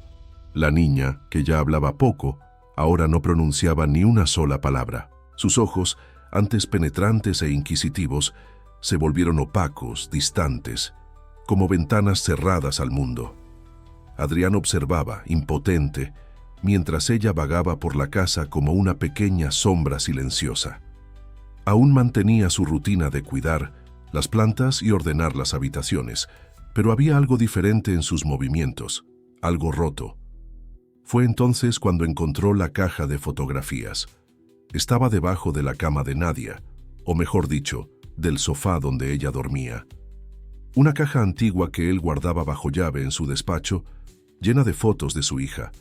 La niña, que ya hablaba poco, ahora no pronunciaba ni una sola palabra. Sus ojos, antes penetrantes e inquisitivos, se volvieron opacos, distantes, como ventanas cerradas al mundo. Adrián observaba, impotente, mientras ella vagaba por la casa como una pequeña sombra silenciosa. Aún mantenía su rutina de cuidar las plantas y ordenar las habitaciones, pero había algo diferente en sus movimientos, algo roto. Fue entonces cuando encontró la caja de fotografías. Estaba debajo de la cama de Nadia, o mejor dicho, del sofá donde ella dormía. Una caja antigua que él guardaba bajo llave en su despacho, llena de fotos de su hija,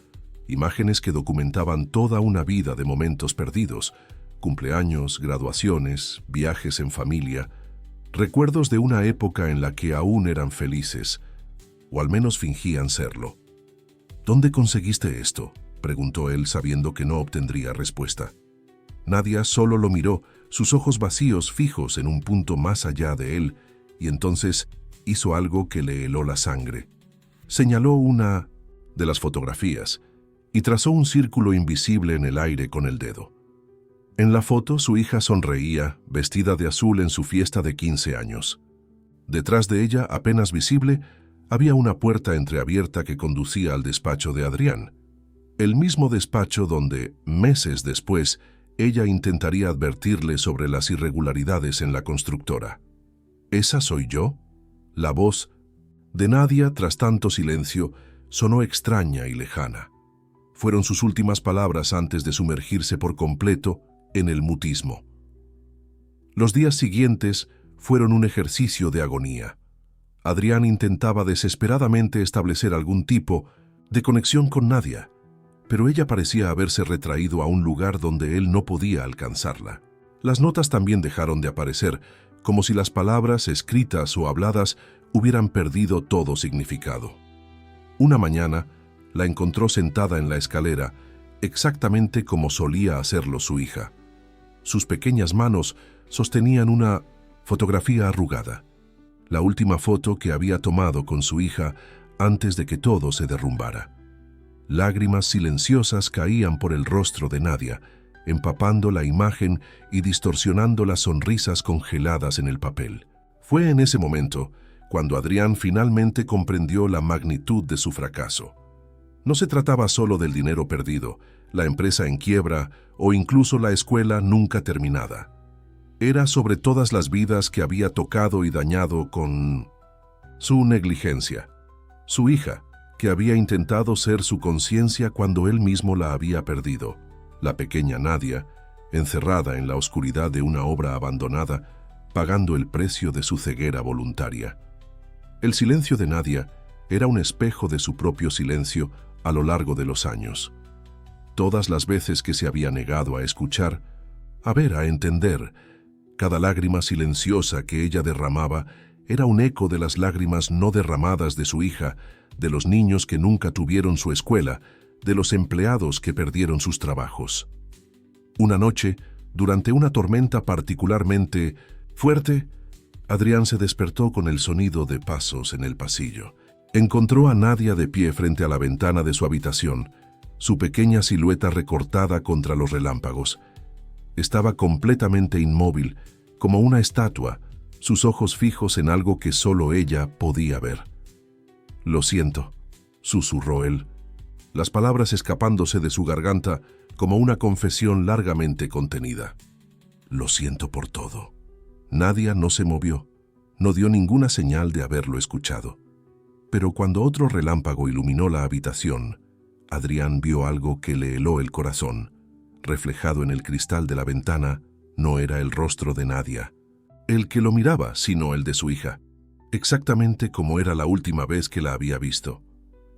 imágenes que documentaban toda una vida de momentos perdidos, cumpleaños, graduaciones, viajes en familia, recuerdos de una época en la que aún eran felices, o al menos fingían serlo. ¿Dónde conseguiste esto?, preguntó él sabiendo que no obtendría respuesta. Nadia solo lo miró, sus ojos vacíos fijos en un punto más allá de él, y entonces hizo algo que le heló la sangre. Señaló una de las fotografías y trazó un círculo invisible en el aire con el dedo. En la foto, su hija sonreía, vestida de azul en su fiesta de 15 años. Detrás de ella, apenas visible, había una puerta entreabierta que conducía al despacho de Adrián. El mismo despacho donde, meses después, ella intentaría advertirle sobre las irregularidades en la constructora. ¿Esa soy yo? La voz de Nadia, tras tanto silencio, sonó extraña y lejana. Fueron sus últimas palabras antes de sumergirse por completo en el mutismo. Los días siguientes fueron un ejercicio de agonía. Adrián intentaba desesperadamente establecer algún tipo de conexión con Nadia, pero ella parecía haberse retraído a un lugar donde él no podía alcanzarla. Las notas también dejaron de aparecer, como si las palabras escritas o habladas hubieran perdido todo significado. Una mañana, la encontró sentada en la escalera, exactamente como solía hacerlo su hija. Sus pequeñas manos sostenían una fotografía arrugada, la última foto que había tomado con su hija antes de que todo se derrumbara. Lágrimas silenciosas caían por el rostro de Nadia, empapando la imagen y distorsionando las sonrisas congeladas en el papel. Fue en ese momento cuando Adrián finalmente comprendió la magnitud de su fracaso. No se trataba solo del dinero perdido, la empresa en quiebra o incluso la escuela nunca terminada. Era sobre todas las vidas que había tocado y dañado con su negligencia. Su hija, que había intentado ser su conciencia cuando él mismo la había perdido. La pequeña Nadia, encerrada en la oscuridad de una obra abandonada, pagando el precio de su ceguera voluntaria. El silencio de Nadia era un espejo de su propio silencio a lo largo de los años. Todas las veces que se había negado a escuchar, a ver, a entender, cada lágrima silenciosa que ella derramaba era un eco de las lágrimas no derramadas de su hija, de los niños que nunca tuvieron su escuela, de los empleados que perdieron sus trabajos. Una noche, durante una tormenta particularmente fuerte, Adrián se despertó con el sonido de pasos en el pasillo. Encontró a Nadia de pie frente a la ventana de su habitación, su pequeña silueta recortada contra los relámpagos. Estaba completamente inmóvil, como una estatua, sus ojos fijos en algo que solo ella podía ver. «Lo siento», susurró él, las palabras escapándose de su garganta como una confesión largamente contenida. «Lo siento por todo». Nadia no se movió, no dio ninguna señal de haberlo escuchado. Pero cuando otro relámpago iluminó la habitación, Adrián vio algo que le heló el corazón. Reflejado en el cristal de la ventana, no era el rostro de Nadia, el que lo miraba, sino el de su hija, exactamente como era la última vez que la había visto.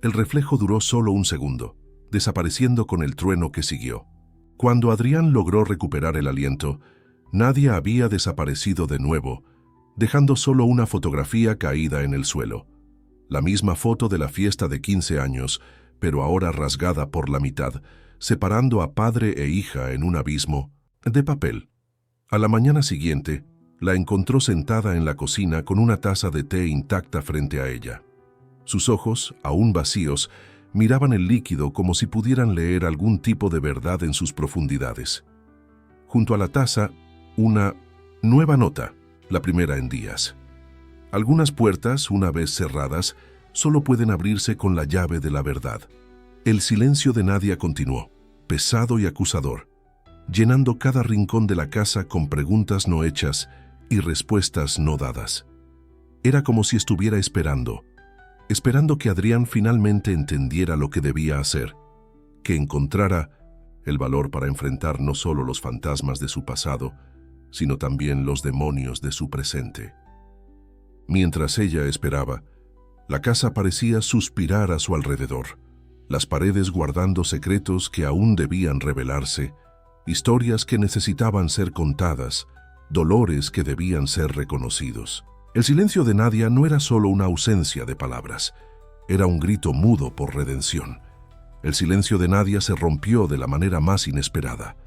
El reflejo duró solo un segundo, desapareciendo con el trueno que siguió. Cuando Adrián logró recuperar el aliento, Nadia había desaparecido de nuevo, dejando solo una fotografía caída en el suelo. La misma foto de la fiesta de 15 años, pero ahora rasgada por la mitad, separando a padre e hija en un abismo de papel. A la mañana siguiente, la encontró sentada en la cocina con una taza de té intacta frente a ella. Sus ojos, aún vacíos, miraban el líquido como si pudieran leer algún tipo de verdad en sus profundidades. Junto a la taza, una nueva nota, la primera en días. Algunas puertas, una vez cerradas, solo pueden abrirse con la llave de la verdad. El silencio de Nadia continuó, pesado y acusador, llenando cada rincón de la casa con preguntas no hechas y respuestas no dadas. Era como si estuviera esperando que Adrián finalmente entendiera lo que debía hacer, que encontrara el valor para enfrentar no solo los fantasmas de su pasado, sino también los demonios de su presente. Mientras ella esperaba, la casa parecía suspirar a su alrededor, las paredes guardando secretos que aún debían revelarse, historias que necesitaban ser contadas, dolores que debían ser reconocidos. El silencio de Nadia no era solo una ausencia de palabras, era un grito mudo por redención. El silencio de Nadia se rompió de la manera más inesperada.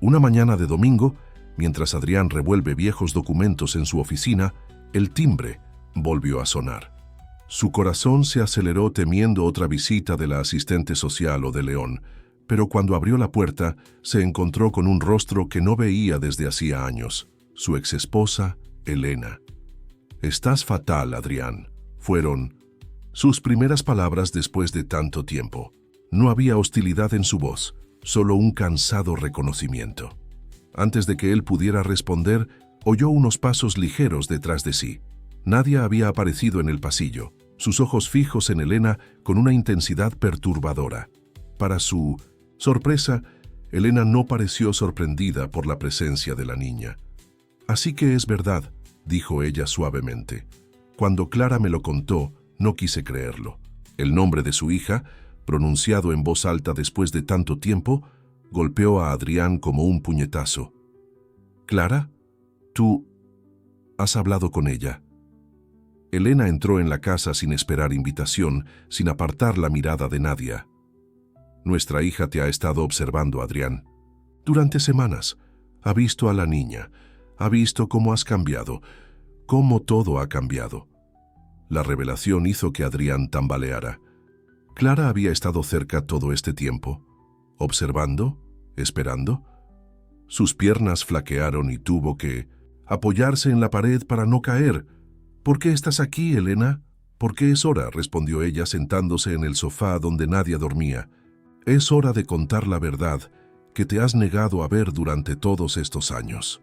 Una mañana de domingo, mientras Adrián revuelve viejos documentos en su oficina, el timbre volvió a sonar. Su corazón se aceleró temiendo otra visita de la asistente social o de León, pero cuando abrió la puerta se encontró con un rostro que no veía desde hacía años, su exesposa, Elena. «Estás fatal, Adrián», fueron sus primeras palabras después de tanto tiempo. No había hostilidad en su voz, solo un cansado reconocimiento. Antes de que él pudiera responder, oyó unos pasos ligeros detrás de sí. Nadia había aparecido en el pasillo, sus ojos fijos en Elena con una intensidad perturbadora. Para su sorpresa, Elena no pareció sorprendida por la presencia de la niña. «Así que es verdad», dijo ella suavemente. «Cuando Clara me lo contó, no quise creerlo». El nombre de su hija, pronunciado en voz alta después de tanto tiempo, golpeó a Adrián como un puñetazo. «¿Clara? ¿Tú has hablado con ella?» Elena entró en la casa sin esperar invitación, sin apartar la mirada de Nadia. «Nuestra hija te ha estado observando, Adrián. Durante semanas. Ha visto a la niña. Ha visto cómo has cambiado, cómo todo ha cambiado». La revelación hizo que Adrián tambaleara. ¿Clara había estado cerca todo este tiempo? ¿Observando? ¿Esperando? Sus piernas flaquearon y tuvo que apoyarse en la pared para no caer. «¿Por qué estás aquí, Elena?» «Porque es hora», respondió ella sentándose en el sofá donde Nadia dormía. «Es hora de contar la verdad que te has negado a ver durante todos estos años».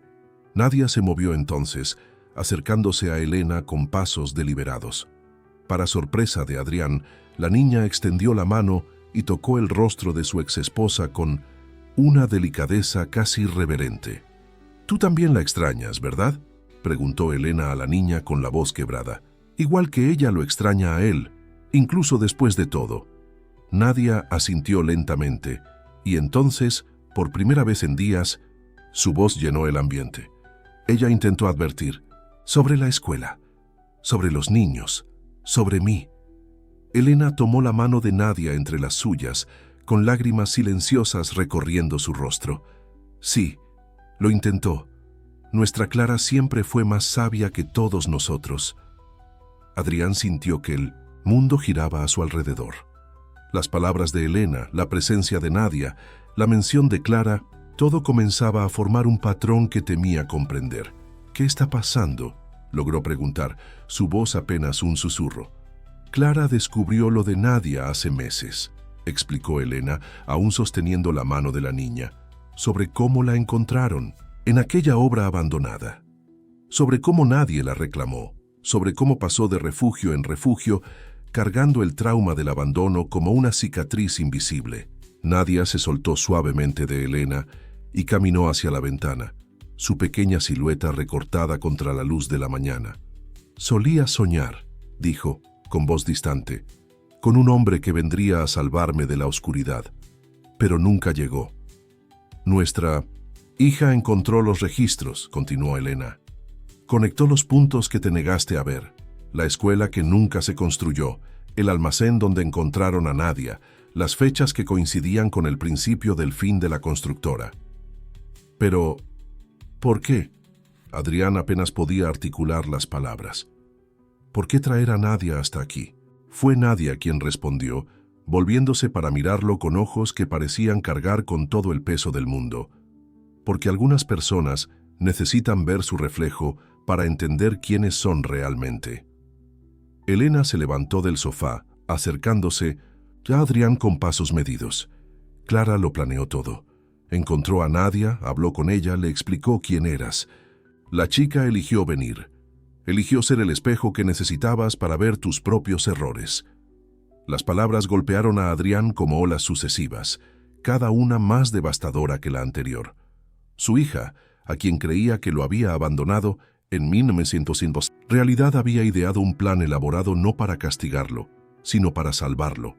Nadia se movió entonces, acercándose a Elena con pasos deliberados. Para sorpresa de Adrián, la niña extendió la mano y tocó el rostro de su exesposa con una delicadeza casi reverente. «Tú también la extrañas, ¿verdad?», preguntó Elena a la niña con la voz quebrada. «Igual que ella lo extraña a él, incluso después de todo». Nadia asintió lentamente, y entonces, por primera vez en días, su voz llenó el ambiente. Ella intentó advertir: «Sobre la escuela. sobre los niños, sobre mí. Elena tomó la mano de Nadia entre las suyas, con lágrimas silenciosas recorriendo su rostro. Sí, lo intentó. Nuestra Clara siempre fue más sabia que todos nosotros. Adrián sintió que el mundo giraba a su alrededor. Las palabras de Elena, la presencia de Nadia, la mención de Clara, todo comenzaba a formar un patrón que temía comprender. ¿Qué está pasando?, logró preguntar, su voz apenas un susurro. Clara descubrió lo de Nadia hace meses, explicó Elena, aún sosteniendo la mano de la niña, sobre cómo la encontraron en aquella obra abandonada, sobre cómo nadie la reclamó, sobre cómo pasó de refugio en refugio, cargando el trauma del abandono como una cicatriz invisible. Nadia se soltó suavemente de Elena y caminó hacia la ventana, su pequeña silueta recortada contra la luz de la mañana. Solía soñar, dijo, con voz distante, con un hombre que vendría a salvarme de la oscuridad, pero nunca llegó. Nuestra hija encontró los registros, continuó Elena. Conectó los puntos que te negaste a ver, la escuela que nunca se construyó, el almacén donde encontraron a Nadia, las fechas que coincidían con el principio del fin de la constructora. Pero, ¿por qué? Adrián apenas podía articular las palabras. ¿Por qué traer a Nadia hasta aquí? Fue Nadia quien respondió, volviéndose para mirarlo con ojos que parecían cargar con todo el peso del mundo. Porque algunas personas necesitan ver su reflejo para entender quiénes son realmente. Elena se levantó del sofá, acercándose a Adrián con pasos medidos. Clara lo planeó todo. Encontró a Nadia, habló con ella, le explicó quién eras. La chica eligió venir. Eligió ser el espejo que necesitabas para ver tus propios errores. Las palabras golpearon a Adrián como olas sucesivas, cada una más devastadora que la anterior. Su hija, a quien creía que lo había abandonado en 1905, en realidad había ideado un plan elaborado no para castigarlo, sino para salvarlo,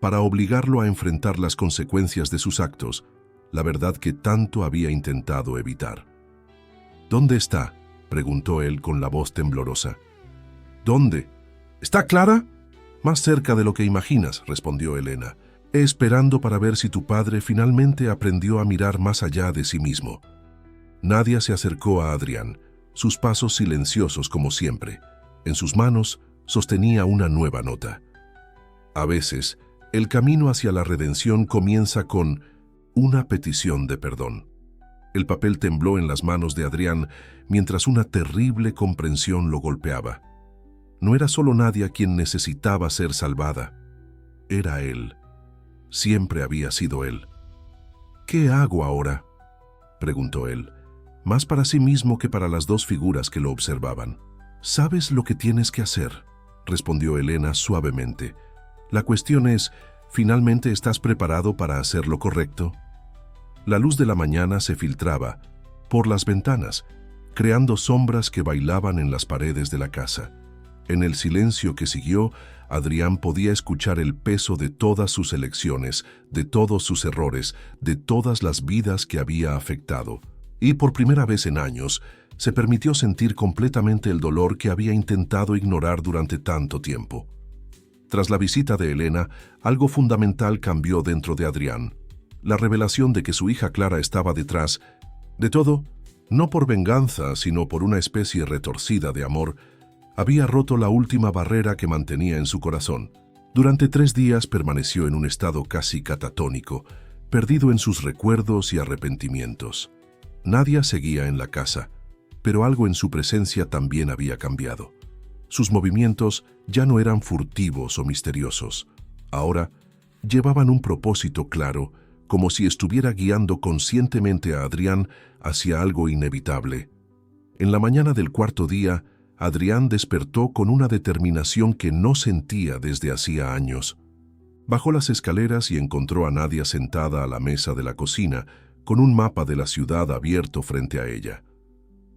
para obligarlo a enfrentar las consecuencias de sus actos, la verdad que tanto había intentado evitar. ¿Dónde está?, preguntó él con la voz temblorosa. ¿Dónde? ¿Está Clara? Más cerca de lo que imaginas, respondió Elena, esperando para ver si tu padre finalmente aprendió a mirar más allá de sí mismo. Nadia se acercó a Adrián, sus pasos silenciosos como siempre. En sus manos sostenía una nueva nota. A veces, el camino hacia la redención comienza con una petición de perdón. El papel tembló en las manos de Adrián mientras una terrible comprensión lo golpeaba. No era solo Nadia quien necesitaba ser salvada. Era él. Siempre había sido él. ¿Qué hago ahora?, preguntó él, más para sí mismo que para las dos figuras que lo observaban. «¿Sabes lo que tienes que hacer?», respondió Elena suavemente. «La cuestión es, ¿finalmente estás preparado para hacer lo correcto?». La luz de la mañana se filtraba por las ventanas, creando sombras que bailaban en las paredes de la casa. En el silencio que siguió, Adrián podía escuchar el peso de todas sus elecciones, de todos sus errores, de todas las vidas que había afectado. Y por primera vez en años, se permitió sentir completamente el dolor que había intentado ignorar durante tanto tiempo. Tras la visita de Elena, algo fundamental cambió dentro de Adrián. La revelación de que su hija Clara estaba detrás de todo, no por venganza, sino por una especie retorcida de amor, había roto la última barrera que mantenía en su corazón. Durante 3 días permaneció en un estado casi catatónico, perdido en sus recuerdos y arrepentimientos. Nadia seguía en la casa, pero algo en su presencia también había cambiado. Sus movimientos ya no eran furtivos o misteriosos. Ahora llevaban un propósito claro, como si estuviera guiando conscientemente a Adrián hacia algo inevitable. En la mañana del 4.º día, Adrián despertó con una determinación que no sentía desde hacía años. Bajó las escaleras y encontró a Nadia sentada a la mesa de la cocina, con un mapa de la ciudad abierto frente a ella.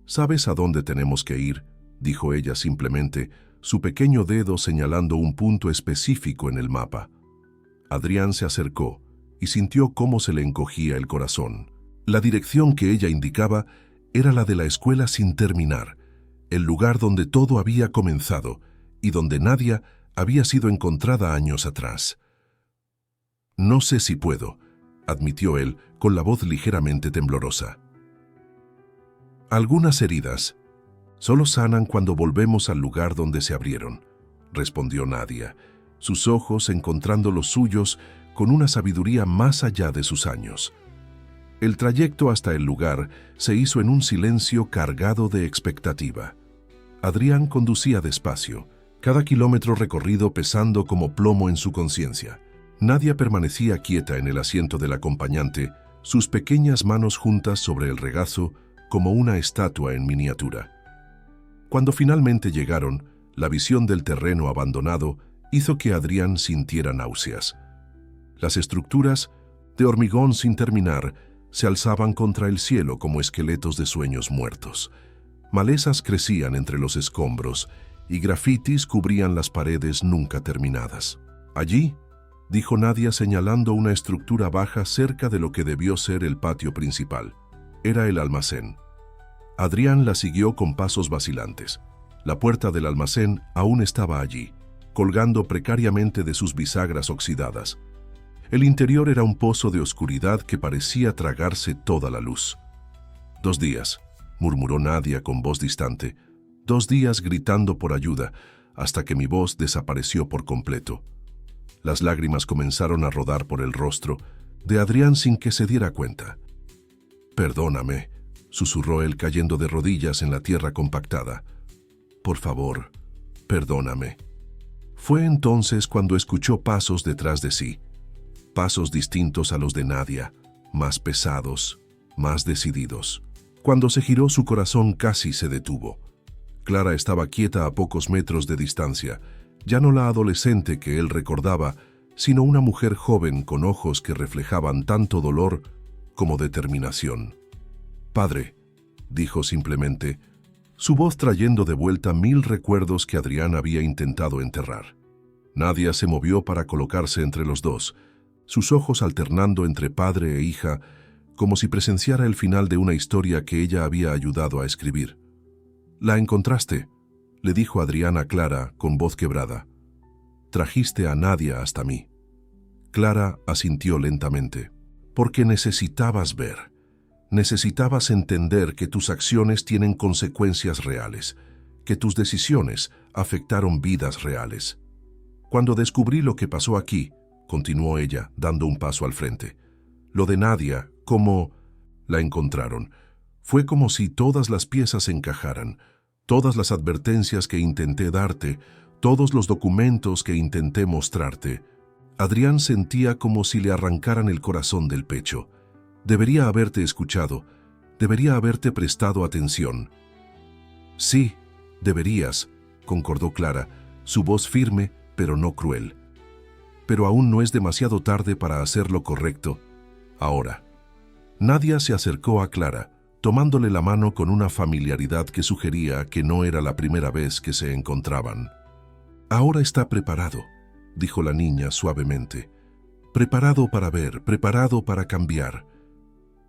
«¿Sabes a dónde tenemos que ir?», dijo ella simplemente, su pequeño dedo señalando un punto específico en el mapa. Adrián se acercó y sintió cómo se le encogía el corazón. La dirección que ella indicaba era la de la escuela sin terminar, el lugar donde todo había comenzado y donde Nadia había sido encontrada años atrás. «No sé si puedo», admitió él con la voz ligeramente temblorosa. «Algunas heridas solo sanan cuando volvemos al lugar donde se abrieron», respondió Nadia, sus ojos encontrando los suyos con una sabiduría más allá de sus años. El trayecto hasta el lugar se hizo en un silencio cargado de expectativa. Adrián conducía despacio, cada kilómetro recorrido pesando como plomo en su conciencia. Nadia permanecía quieta en el asiento del acompañante, sus pequeñas manos juntas sobre el regazo como una estatua en miniatura. Cuando finalmente llegaron, la visión del terreno abandonado hizo que Adrián sintiera náuseas. Las estructuras, de hormigón sin terminar, se alzaban contra el cielo como esqueletos de sueños muertos. Malezas crecían entre los escombros y grafitis cubrían las paredes nunca terminadas. «Allí», dijo Nadia señalando una estructura baja cerca de lo que debió ser el patio principal. Era el almacén. Adrián la siguió con pasos vacilantes. La puerta del almacén aún estaba allí, colgando precariamente de sus bisagras oxidadas. El interior era un pozo de oscuridad que parecía tragarse toda la luz. «2 días», murmuró Nadia con voz distante, «2 días gritando por ayuda, hasta que mi voz desapareció por completo». Las lágrimas comenzaron a rodar por el rostro de Adrián sin que se diera cuenta. «Perdóname», susurró él cayendo de rodillas en la tierra compactada. «Por favor, perdóname». Fue entonces cuando escuchó pasos detrás de sí, pasos distintos a los de Nadia, más pesados, más decididos. Cuando se giró, su corazón casi se detuvo. Clara estaba quieta a pocos metros de distancia, ya no la adolescente que él recordaba, sino una mujer joven con ojos que reflejaban tanto dolor como determinación. «Padre», dijo simplemente, su voz trayendo de vuelta 1000 recuerdos que Adrián había intentado enterrar. Nadia se movió para colocarse entre los dos, sus ojos alternando entre padre e hija, como si presenciara el final de una historia que ella había ayudado a escribir. «¿La encontraste?», le dijo Adrián a Clara con voz quebrada. «Trajiste a Nadia hasta mí». Clara asintió lentamente. «Porque necesitabas ver. Necesitabas entender que tus acciones tienen consecuencias reales, que tus decisiones afectaron vidas reales. Cuando descubrí lo que pasó aquí», continuó ella, dando un paso al frente, «lo de Nadia, cómo la encontraron, fue como si todas las piezas encajaran, todas las advertencias que intenté darte, todos los documentos que intenté mostrarte». Adrián sentía como si le arrancaran el corazón del pecho. «Debería haberte escuchado, debería haberte prestado atención». «Sí, deberías», concordó Clara, su voz firme pero no cruel. «Pero aún no es demasiado tarde para hacer lo correcto. Ahora». Nadia se acercó a Clara, tomándole la mano con una familiaridad que sugería que no era la primera vez que se encontraban. «Ahora está preparado», dijo la niña suavemente. «Preparado para ver, preparado para cambiar».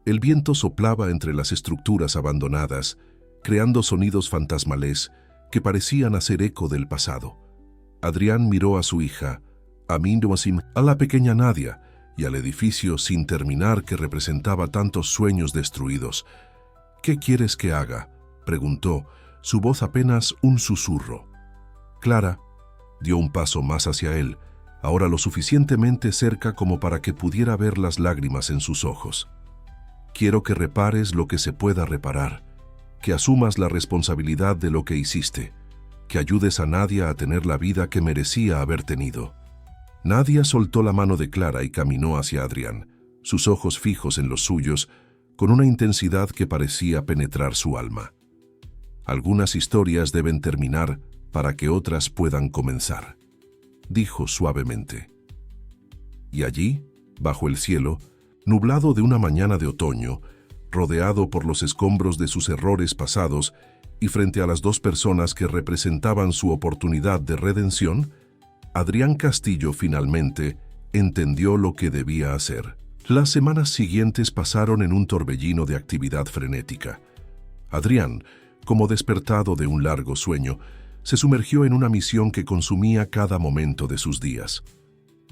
El viento soplaba entre las estructuras abandonadas, creando sonidos fantasmales que parecían hacer eco del pasado. Adrián miró a su hija, a la pequeña Nadia y al edificio sin terminar que representaba tantos sueños destruidos. «¿Qué quieres que haga?», preguntó, su voz apenas un susurro. Clara dio un paso más hacia él, ahora lo suficientemente cerca como para que pudiera ver las lágrimas en sus ojos. «Quiero que repares lo que se pueda reparar, que asumas la responsabilidad de lo que hiciste, que ayudes a Nadia a tener la vida que merecía haber tenido». Nadia soltó la mano de Clara y caminó hacia Adrián, sus ojos fijos en los suyos, con una intensidad que parecía penetrar su alma. «Algunas historias deben terminar para que otras puedan comenzar», dijo suavemente. Y allí, bajo el cielo, nublado de una mañana de otoño, rodeado por los escombros de sus errores pasados y frente a las 2 personas que representaban su oportunidad de redención, Adrián Castillo finalmente entendió lo que debía hacer. Las semanas siguientes pasaron en un torbellino de actividad frenética. Adrián, Como despertado de un largo sueño, se sumergió en una misión que consumía cada momento de sus días.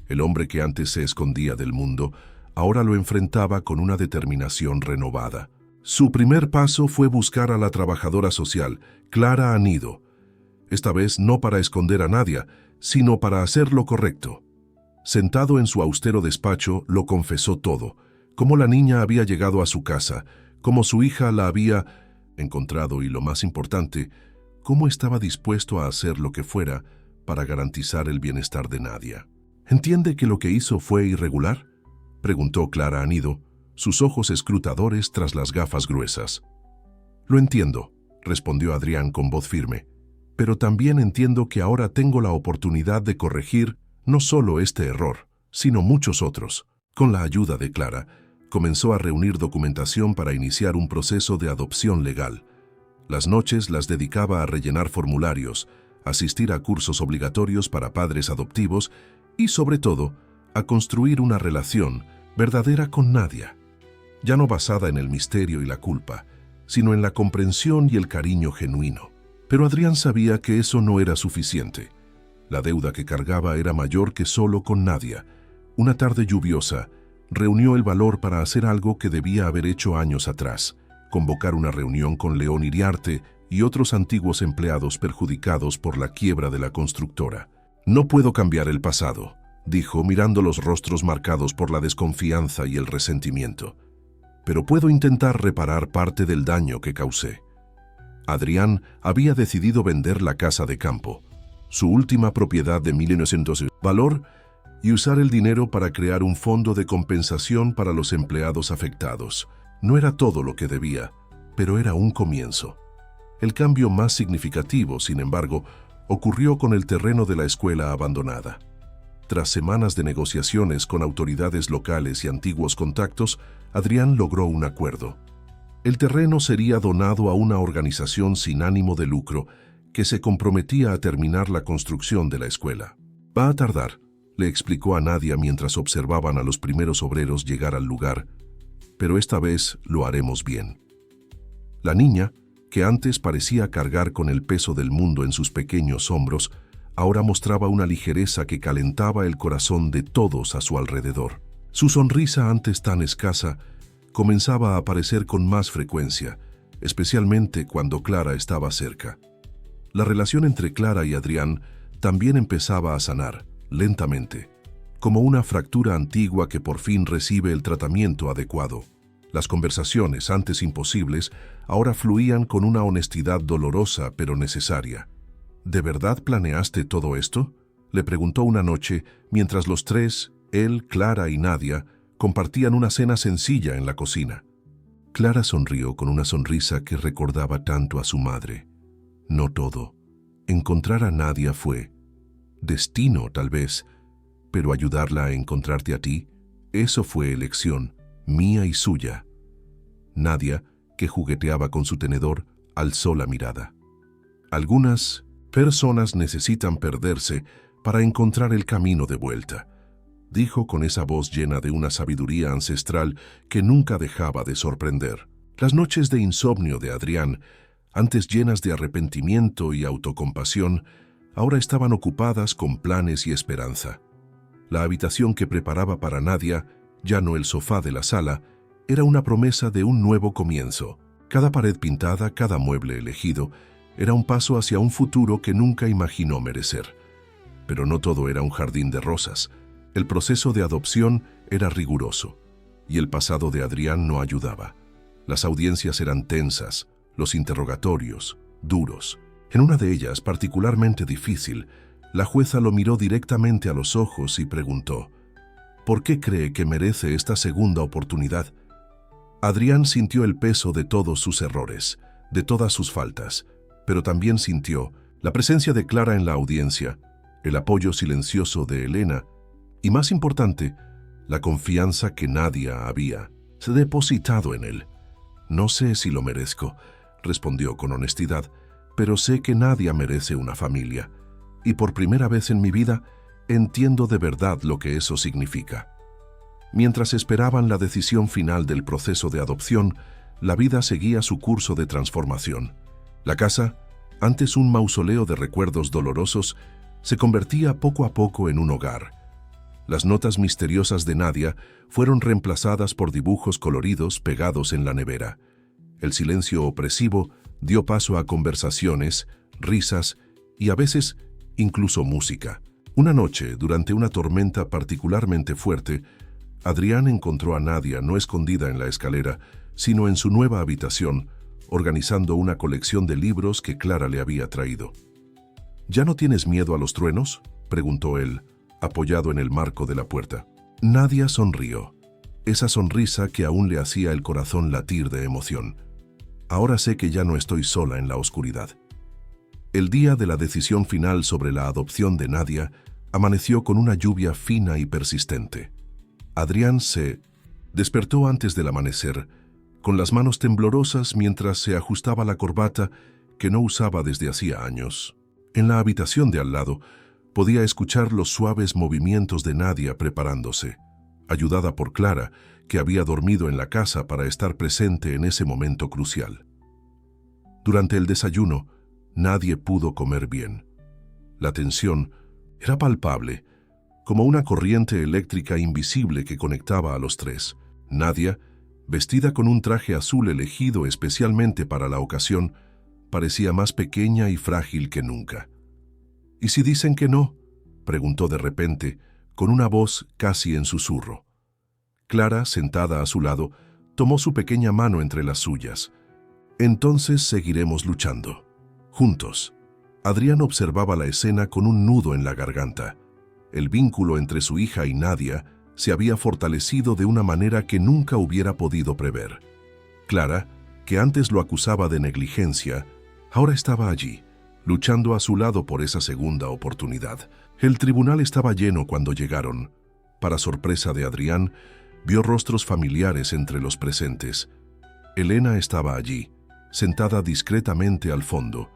El hombre que antes se escondía del mundo, ahora lo enfrentaba con una determinación renovada. Su primer paso fue buscar a la trabajadora social, Clara Anido, esta vez no para esconder a Nadia, sino para hacer lo correcto. Sentado en su austero despacho, lo confesó todo, cómo la niña había llegado a su casa, cómo su hija la había encontrado y, lo más importante, cómo estaba dispuesto a hacer lo que fuera para garantizar el bienestar de Nadia. ¿Entiende que lo que hizo fue irregular?, preguntó Clara Anido, sus ojos escrutadores tras las gafas gruesas. Lo entiendo, respondió Adrián con voz firme, pero también entiendo que ahora tengo la oportunidad de corregir no solo este error, sino muchos otros. Con la ayuda de Clara, comenzó a reunir documentación para iniciar un proceso de adopción legal. Las noches las dedicaba a rellenar formularios, asistir a cursos obligatorios para padres adoptivos y, sobre todo, a construir una relación verdadera con Nadia, ya no basada en el misterio y la culpa, sino en la comprensión y el cariño genuino. Pero Adrián sabía que eso no era suficiente. La deuda que cargaba era mayor que solo con Nadia. Una tarde lluviosa, reunió el valor para hacer algo que debía haber hecho años atrás: convocar una reunión con León Iriarte y otros antiguos empleados perjudicados por la quiebra de la constructora. «No puedo cambiar el pasado», dijo, mirando los rostros marcados por la desconfianza y el resentimiento. «Pero puedo intentar reparar parte del daño que causé». Adrián había decidido vender la casa de campo, su última propiedad de 1900 valor, y usar el dinero para crear un fondo de compensación para los empleados afectados. No era todo lo que debía, pero era un comienzo. El cambio más significativo, sin embargo, ocurrió con el terreno de la escuela abandonada. Tras semanas de negociaciones con autoridades locales y antiguos contactos, Adrián logró un acuerdo. El terreno sería donado a una organización sin ánimo de lucro que se comprometía a terminar la construcción de la escuela. «Va a tardar», le explicó a Nadia mientras observaban a los primeros obreros llegar al lugar, «pero esta vez lo haremos bien». La niña, que antes parecía cargar con el peso del mundo en sus pequeños hombros, ahora mostraba una ligereza que calentaba el corazón de todos a su alrededor. Su sonrisa, antes tan escasa, comenzaba a aparecer con más frecuencia, especialmente cuando Clara estaba cerca. La relación entre Clara y Adrián también empezaba a sanar, lentamente, como una fractura antigua que por fin recibe el tratamiento adecuado. Las conversaciones, antes imposibles, ahora fluían con una honestidad dolorosa pero necesaria. «¿De verdad planeaste todo esto?», le preguntó una noche mientras los tres, él, Clara y Nadia, compartían una cena sencilla en la cocina. Clara sonrió con una sonrisa que recordaba tanto a su madre. «No todo. Encontrar a Nadia fue destino, tal vez, pero ayudarla a encontrarte a ti, eso fue elección, mía y suya». Nadia, que jugueteaba con su tenedor, alzó la mirada. «Algunas personas necesitan perderse para encontrar el camino de vuelta», dijo con esa voz llena de una sabiduría ancestral que nunca dejaba de sorprender. Las noches de insomnio de Adrián, antes llenas de arrepentimiento y autocompasión, ahora estaban ocupadas con planes y esperanza. La habitación que preparaba para Nadia, ya no el sofá de la sala, era una promesa de un nuevo comienzo. Cada pared pintada, cada mueble elegido, era un paso hacia un futuro que nunca imaginó merecer. Pero no todo era un jardín de rosas. El proceso de adopción era riguroso, y el pasado de Adrián no ayudaba. Las audiencias eran tensas, los interrogatorios, duros. En una de ellas, particularmente difícil, la jueza lo miró directamente a los ojos y preguntó: «¿Por qué cree que merece esta segunda oportunidad?». Adrián sintió el peso de todos sus errores, de todas sus faltas, pero también sintió la presencia de Clara en la audiencia, el apoyo silencioso de Elena y, más importante, la confianza que Nadia había depositado en él. «No sé si lo merezco», respondió con honestidad, «pero sé que Nadia merece una familia, y por primera vez en mi vida entiendo de verdad lo que eso significa». Mientras esperaban la decisión final del proceso de adopción, la vida seguía su curso de transformación. La casa, antes un mausoleo de recuerdos dolorosos, se convertía poco a poco en un hogar. Las notas misteriosas de Nadia fueron reemplazadas por dibujos coloridos pegados en la nevera. El silencio opresivo dio paso a conversaciones, risas y a veces incluso música. Una noche, durante una tormenta particularmente fuerte, Adrián encontró a Nadia no escondida en la escalera, sino en su nueva habitación, organizando una colección de libros que Clara le había traído. ¿Ya no tienes miedo a los truenos?, preguntó él, apoyado en el marco de la puerta. Nadia sonrió, esa sonrisa que aún le hacía el corazón latir de emoción. Ahora sé que ya no estoy sola en la oscuridad. El día de la decisión final sobre la adopción de Nadia amaneció con una lluvia fina y persistente. Adrián se despertó antes del amanecer, con las manos temblorosas mientras se ajustaba la corbata que no usaba desde hacía años. En la habitación de al lado, podía escuchar los suaves movimientos de Nadia preparándose, ayudada por Clara, que había dormido en la casa para estar presente en ese momento crucial. Durante el desayuno, nadie pudo comer bien. La tensión era palpable, como una corriente eléctrica invisible que conectaba a los tres. Nadia, vestida con un traje azul elegido especialmente para la ocasión, parecía más pequeña y frágil que nunca. ¿Y si dicen que no?, preguntó de repente, con una voz casi en susurro. Clara, sentada a su lado, tomó su pequeña mano entre las suyas. Entonces seguiremos luchando. Juntos. Adrián observaba la escena con un nudo en la garganta. El vínculo entre su hija y Nadia se había fortalecido de una manera que nunca hubiera podido prever. Clara, que antes lo acusaba de negligencia, ahora estaba allí, luchando a su lado por esa segunda oportunidad. El tribunal estaba lleno cuando llegaron. Para sorpresa de Adrián, vio rostros familiares entre los presentes. Elena estaba allí, sentada discretamente al fondo.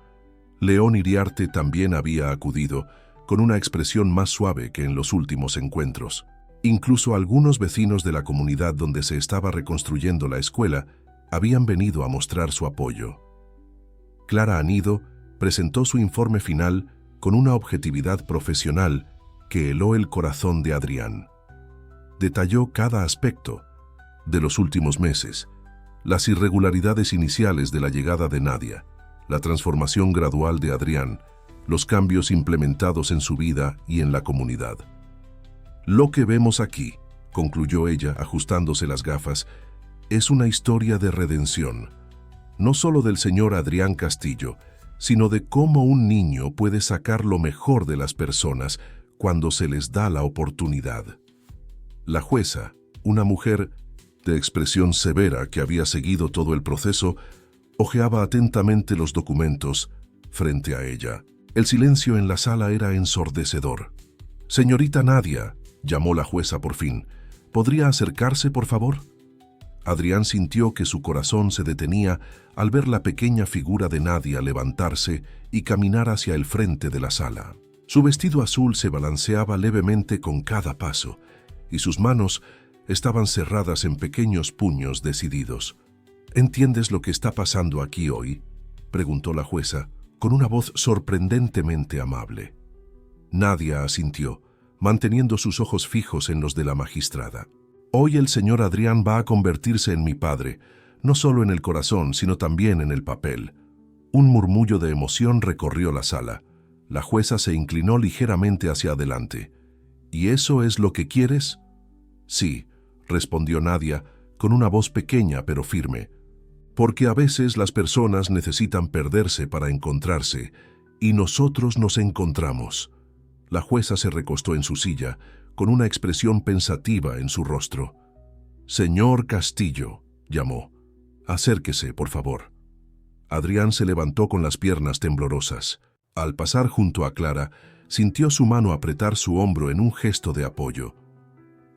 León Iriarte también había acudido, con una expresión más suave que en los últimos encuentros. Incluso algunos vecinos de la comunidad donde se estaba reconstruyendo la escuela habían venido a mostrar su apoyo. Clara Anido presentó su informe final con una objetividad profesional que heló el corazón de Adrián. Detalló cada aspecto de los últimos meses, las irregularidades iniciales de la llegada de Nadia, la transformación gradual de Adrián, los cambios implementados en su vida y en la comunidad. Lo que vemos aquí, concluyó ella ajustándose las gafas, es una historia de redención, no solo del señor Adrián Castillo, sino de cómo un niño puede sacar lo mejor de las personas cuando se les da la oportunidad. La jueza, una mujer de expresión severa que había seguido todo el proceso, hojeaba atentamente los documentos frente a ella. El silencio en la sala era ensordecedor. «Señorita Nadia», llamó la jueza por fin, «¿podría acercarse, por favor?». Adrián sintió que su corazón se detenía al ver la pequeña figura de Nadia levantarse y caminar hacia el frente de la sala. Su vestido azul se balanceaba levemente con cada paso, y sus manos estaban cerradas en pequeños puños decididos. «¿Entiendes lo que está pasando aquí hoy?», preguntó la jueza, con una voz sorprendentemente amable. Nadia asintió, manteniendo sus ojos fijos en los de la magistrada. «Hoy el señor Adrián va a convertirse en mi padre, no solo en el corazón, sino también en el papel». Un murmullo de emoción recorrió la sala. La jueza se inclinó ligeramente hacia adelante. «¿Y eso es lo que quieres?». «Sí», respondió Nadia, con una voz pequeña pero firme. «Porque a veces las personas necesitan perderse para encontrarse, y nosotros nos encontramos». La jueza se recostó en su silla, con una expresión pensativa en su rostro. «Señor Castillo», llamó. «Acérquese, por favor». Adrián se levantó con las piernas temblorosas. Al pasar junto a Clara, sintió su mano apretar su hombro en un gesto de apoyo.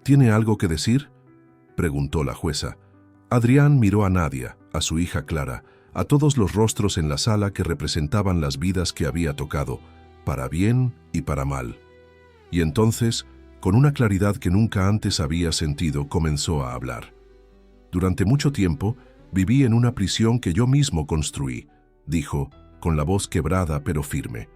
«¿Tiene algo que decir?», preguntó la jueza. Adrián miró a Nadia, a su hija Clara, a todos los rostros en la sala que representaban las vidas que había tocado, para bien y para mal. Y entonces, con una claridad que nunca antes había sentido, comenzó a hablar. «Durante mucho tiempo, viví en una prisión que yo mismo construí», dijo, con la voz quebrada pero firme.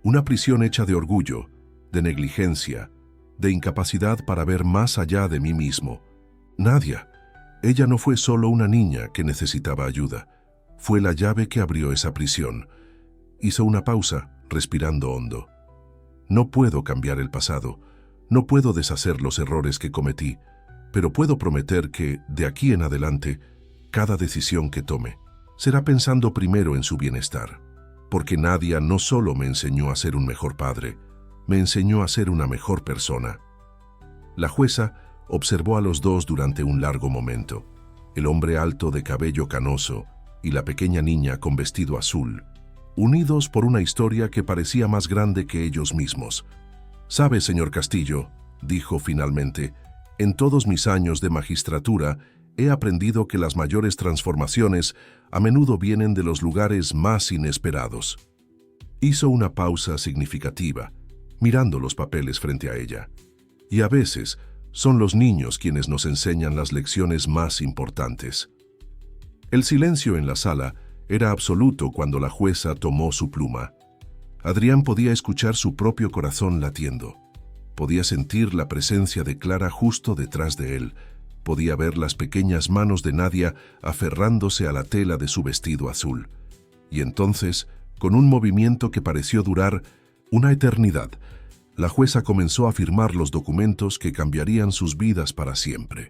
Una prisión hecha de orgullo, de negligencia, de incapacidad para ver más allá de mí mismo. Nadia, ella no fue solo una niña que necesitaba ayuda. Fue la llave que abrió esa prisión. Hizo una pausa, respirando hondo. No puedo cambiar el pasado, no puedo deshacer los errores que cometí, pero puedo prometer que, de aquí en adelante, cada decisión que tome será pensando primero en su bienestar. Porque Nadia no solo me enseñó a ser un mejor padre, me enseñó a ser una mejor persona. La jueza observó a los dos durante un largo momento. El hombre alto de cabello canoso y la pequeña niña con vestido azul, unidos por una historia que parecía más grande que ellos mismos. «Sabe, señor Castillo», dijo finalmente, «en todos mis años de magistratura he aprendido que las mayores transformaciones a menudo vienen de los lugares más inesperados». Hizo una pausa significativa, mirando los papeles frente a ella. «Y a veces son los niños quienes nos enseñan las lecciones más importantes». El silencio en la sala era absoluto cuando la jueza tomó su pluma. Adrián podía escuchar su propio corazón latiendo. Podía sentir la presencia de Clara justo detrás de él. Podía ver las pequeñas manos de Nadia aferrándose a la tela de su vestido azul. Y entonces, con un movimiento que pareció durar una eternidad, la jueza comenzó a firmar los documentos que cambiarían sus vidas para siempre.